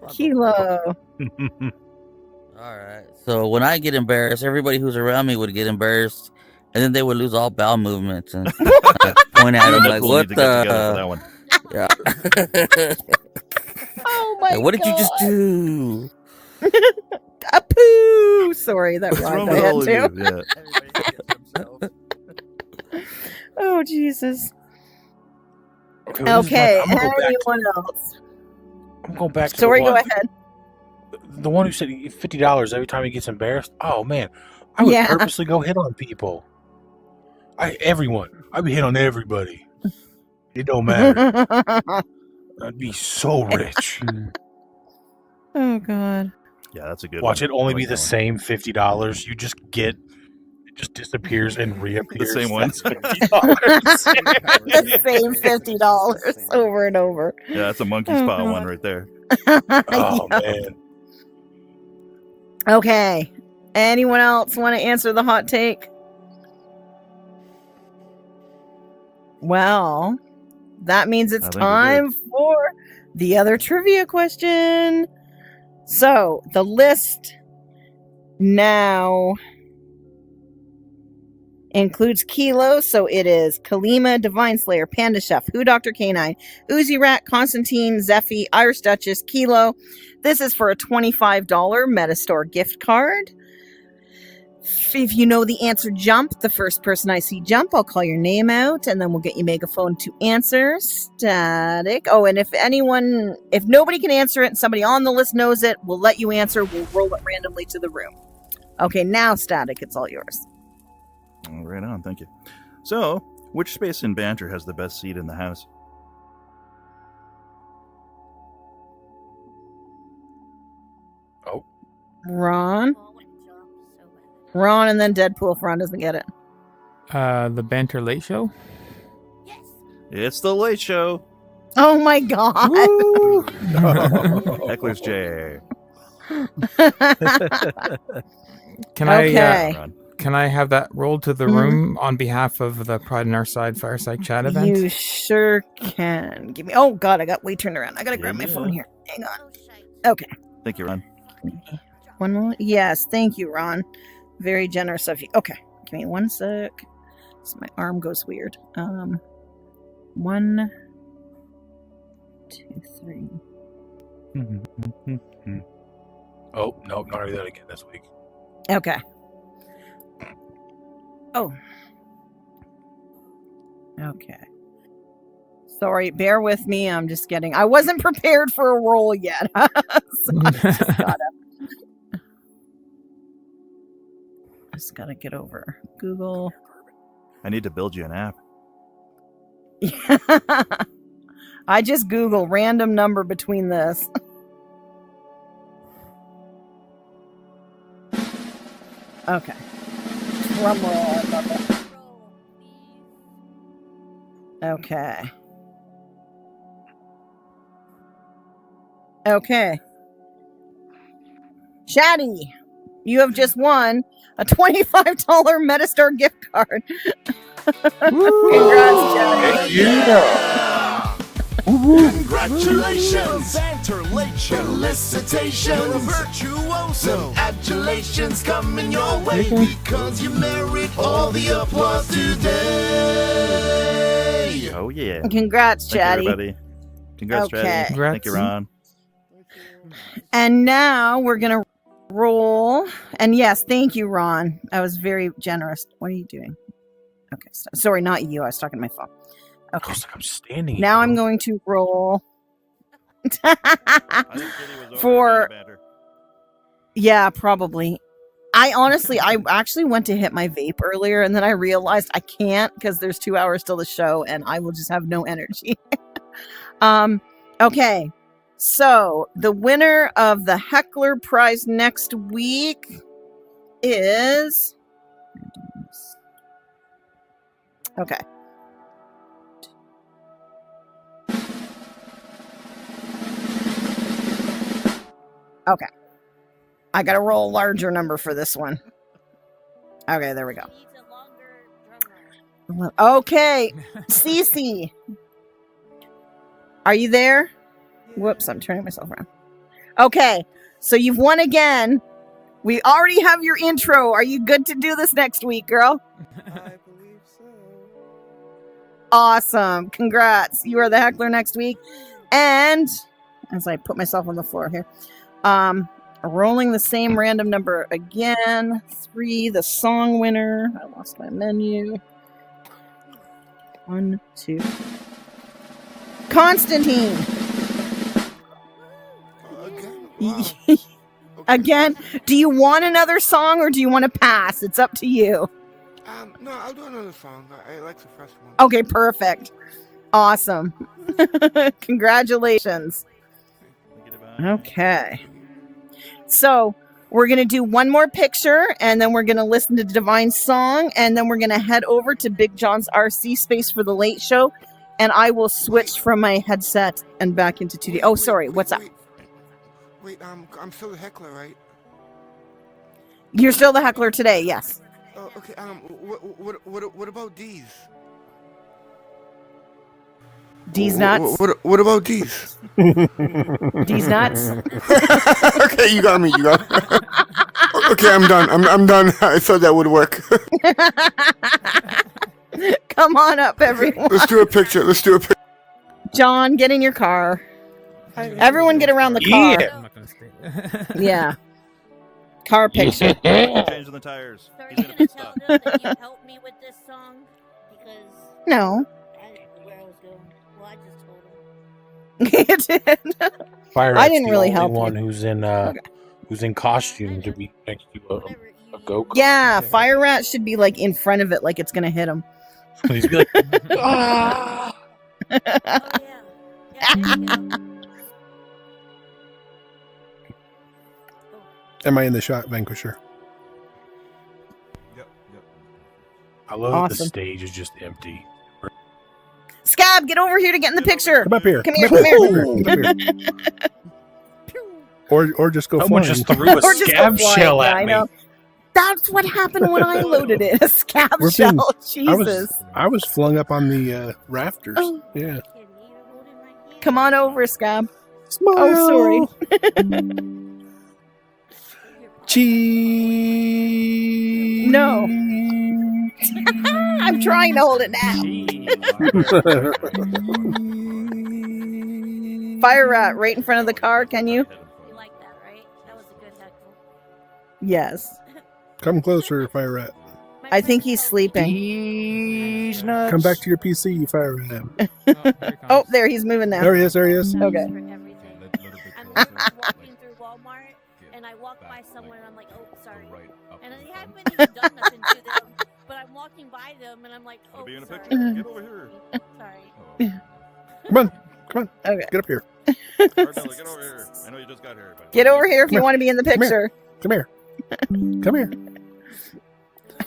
Kilo. Alright. So when I get embarrassed, everybody who's around me would get embarrassed, and then they would lose all bowel movements and point at them like, We'll "What need to get together for that one. Yeah. Oh my Like, what did you just God. do? A poo. Sorry, that What's rhymed. wrong I with had all of to. you? Yeah. Oh Jesus. Okay, Okay. I'm gonna go back Anyone else? I'm going back to Sorry, the go one. ahead. The one who said $50 every time he gets embarrassed. Oh man, I would Yeah. purposely go hit on people. Everyone. I'd be hit on everybody. It don't matter. I'd be so rich. Oh God. Yeah, that's a good Watch one. it only I be like the that one. same $50. You just get it just disappears and reappears. The same one. That's $50. The same $50 over and over. Yeah, that's a monkey Oh, spot God. one right there. Oh Yeah. man. Okay. Anyone else want to answer the hot take? Well, that means it's I think we're time for the other trivia question. So, the list now includes Kilo, so it is Kalima, Divine Slayer, Panda Chef, Who Dr. K9, Uzi Rat, Constantine, Zeffy, Irish Duchess, Kilo. This is for a $25 Metastore gift card. If you know the answer, jump. The first person I see jump, I'll call your name out, and then we'll get you megaphone to answer. Static. Oh, and if nobody can answer it and somebody on the list knows it, we'll let you answer. We'll roll it randomly to the room. Okay, now Static, it's all yours. Right on, thank you. So, which space in Banter has the best seat in the house? Ron, and then Deadpool. If Ron doesn't get it. The Banter Late Show. It's the Late Show. Oh my God! Heckler's J. Can Okay. can I have that rolled to the room on behalf of the Pride in Our Side Fireside Chat event? You sure can. Give me. Oh God, I got way turned around. I gotta grab my phone here. Hang on. Okay. Thank you, Ron. One more. Yes, thank you, Ron. Very generous of you. Okay, give me 1 sec. So my arm goes weird. 1, 2, 3. Oh, nope, not that again this week. Okay. Oh. Okay. Sorry, bear with me. I wasn't prepared for a roll yet. So I just gotta get over Google. I need to build you an app. I just Google random number between this. Okay. Drum roll. I love it. Okay. Okay. Chatty, you have just won a $25 Metastore gift card. Congrats, Chatty. Yeah. Congratulations, Banter Late Show. Felicitations, virtuoso. Adulations coming your way because you merit all the applause today. Oh yeah. Congrats, Thank Chatty. you, everybody. Congrats, Okay. Chatty. Congrats. Thank you, Ron. And now we're gonna roll. And yes, thank you, Ron. I was very generous. What are you doing? Okay, sorry, not you. I was talking to my phone. Okay. I'm standing. Now I'm going to roll for. Yeah, probably. I actually went to hit my vape earlier, and then I realized I can't because there's 2 hours till the show, and I will just have no energy. Okay. So the winner of the Heckler Prize next week is. Okay. Okay. I gotta roll a larger number for this one. Okay, there we go. Okay. Cece. Are you there? Whoops, I'm turning myself around. Okay. So you've won again. We already have your intro. Are you good to do this next week, girl? I believe so. Awesome. Congrats. You are the heckler next week. And as I put myself on the floor here, rolling the same random number again. 3, the song winner. I lost my menu. 1, 2. Constantine. Again, do you want another song or do you want to pass? It's up to you. No, I'll do another song. I like the first one. Okay, perfect. Awesome. Congratulations. Okay. So we're going to do one more picture, and then we're going to listen to Divine's song, and then we're going to head over to Big John's RC space for the late show, and I will switch from my headset and back into 2D. Oh, sorry. What's up? Wait, I'm still the heckler, right? You're still the heckler today, yes. Oh, okay. What about D's? D's nuts. What about D's? D's nuts. Okay, you got me. Okay, I'm done. I'm done. I thought that would work. Come on up, everyone. Let's do a picture. John, get in your car. Everyone get around the car. Yeah. Yeah. Car picture. Changing the tires. So are you gonna tell them that you helped me with this song? Because No. I didn't know where I was going. Well, I just told them. You did. Fire I didn't really help one you. who's in costume to be next to a go-kart. Yeah, Fire Rat should be like in front of it, like it's gonna hit him. He's be like, ah! Am I in the shot, Vanquisher? I love the Awesome. stage is just empty. Scab, get over here to get in the picture. Come up here. Come here. Come Come up here. here. Or just go Someone flying. just threw a Or just go scab flying, shell yeah, at I me. know. That's what happened when I loaded it. A scab We're shell. being- Jesus. I was flung up on the rafters. Oh. Yeah. Come on over, Scab. Smile. Oh, sorry. Cheese. No. I'm trying to hold it now. Fire Rat right in front of the car, can you? You like that, right? That was a good heckle. Yes. Come closer, Fire Rat. I think he's sleeping. He's nuts. Come back to your PC, you Fire Rat. Oh, there, he's moving now. There he is. There he is. Okay. I'm walking through Walmart, and I walk by someone, and I'm like, oh, sorry. And they haven't even done nothing to them, but I'm walking by them, and I'm like, oh, Be in a sorry. picture. Get over here. Sorry. Come on. Okay. Get up here. Cardinelli, get over here. I know you just got here. But Get over here if you want to be in the Come here. picture. Come here. Come here.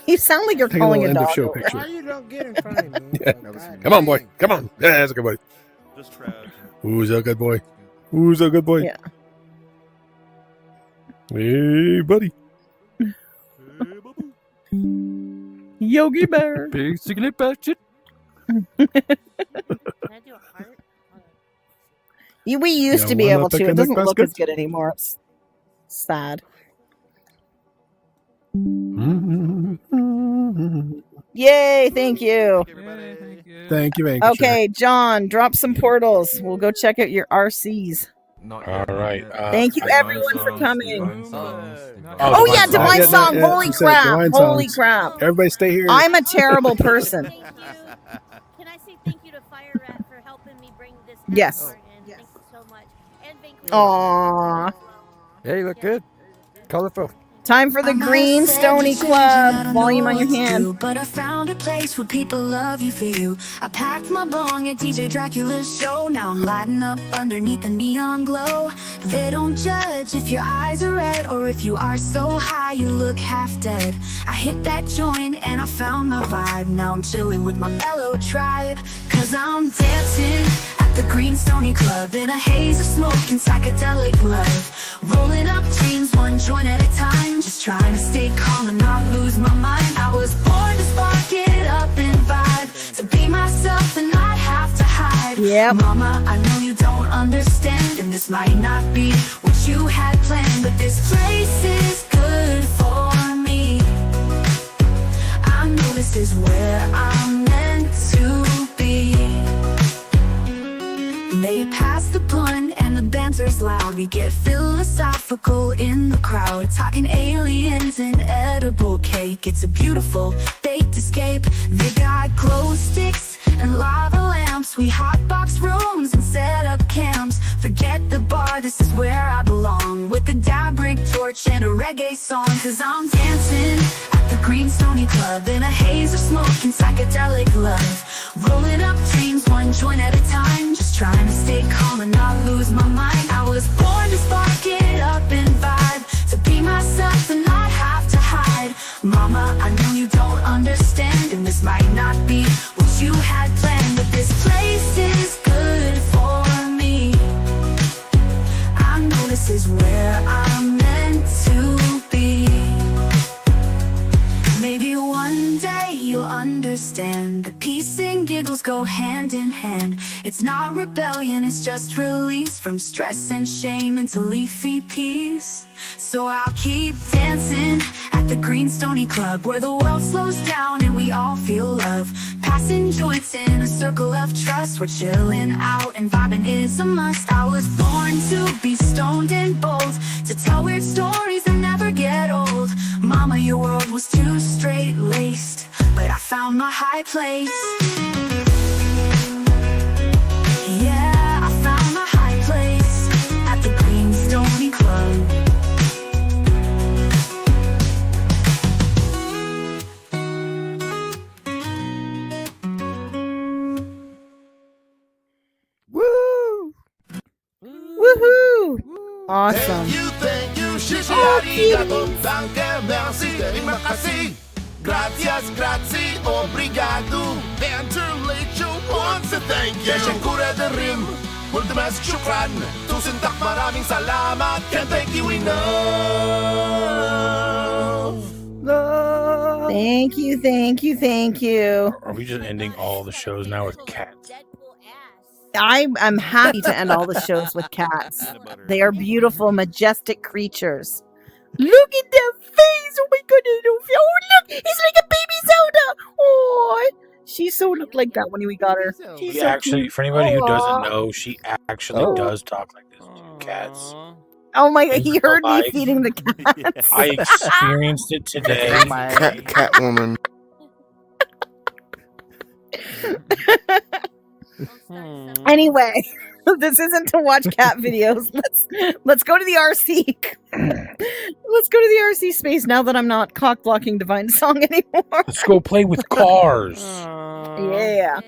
You sound like you're Take calling a a little end of dog. show over. picture. Why you don't get in front of me? Yeah. Come on, boy. Come on. Yeah, that's a good boy. Just trash. Who's a good boy? Who's a good boy? Yeah. Hey, buddy. Yogi Bear. Basically, patch it. Can I do a heart? We used to be wanna able to. pick a It doesn't neck look as basket? good anymore. It's sad. Yay! Thank you. Thank you, Okay, John, drop some portals. We'll go check out your RCs. All right. Thank you, everyone, for coming. Oh, Oh yeah, Divine Yeah, Song. yeah, Holy she said crap! Divine Holy Songs. crap! Everybody stay here. I'm a terrible person. Can I say thank you to Fire Rat for helping me bring this Yes. in? Thank you so much. And Vanquish. Aww. Yeah, you look good. Colorful. Time for the Green Stony Club. Volume on your hand. But I found a place where people love you for you. I packed my bong at DJ Dracula's show. Now I'm lighting up underneath the neon glow. They don't judge if your eyes are red or if you are so high you look half dead. I hit that joint and I found my vibe. Now I'm chilling with my mellow tribe. Cause I'm dancing at the Green Stony Club in a haze of smoke and psychedelic love. Rolling up dreams one joint at a time. Just trying to stay calm and not lose my mind. I was born to spark it up and vibe, to be myself and not have to hide. Yep. Mama, I know you don't understand, and this might not be what you had planned, but this place is good for me. I know this is where I'm meant to be. They pass the blunt and the banter's loud. We get philosophical in the crowd, talking aliens and edible cake. It's a beautiful baked escape. They got glow sticks and lava lamps. We hotbox rooms and set up camps. Forget the bar, this is where I belong, with a dab rig torch and a reggae song. Cause I'm dancing at the Green Stony Club in a haze of smoke and psychedelic love. Rolling up dreams one joint at a time. Just trying to stay calm and not lose my mind. I was born to spark it up and vibe, to be myself and not have to hide. Mama, I know you don't understand, and this might not be what you had planned, but this place is good for me. I know this is where I'm meant to be. Maybe one day you'll understand that peace and giggles go hand in hand. It's not rebellion, it's just release from stress and shame into leafy peace. So I'll keep dancing at the Green Stony Club, where the world slows down and we all feel love. Passing joints in a circle of trust. We're chilling out and vibing is a must. I was born to be stoned and bold, to tell weird stories that never get old. Mama, your world was too straight-laced, but I found my high place. Yeah, I found my high place at the Green Stony Club. Woo! Woohoo! Awesome. Thank you, shishi arigato, danke, merci, terima kasih. Gracias, grazie, obrigado. Banter Late Show wants to thank you. Syukura de rin, ultimas shukran. Tusen tak maraming salamat, can't thank you enough. Thank you, thank you, thank you. Are we just ending all the shows now with cats? I'm happy to end all the shows with cats. They are beautiful, majestic creatures. Look at their face! Oh my god! Oh look! It's like a baby Zelda! Oh, she so looked like that when we got her. She's She so actually, cute. for anybody who Aw. doesn't know, she actually Oh. does talk like this to cats. Oh my god! In He real heard me life. feeding the cats. I experienced it today. Cat woman. Anyway, this isn't to watch cat videos. Let's go to the RC. Let's go to the RC space now that I'm not cock blocking Divine Song anymore. Let's go play with cars. Yeah.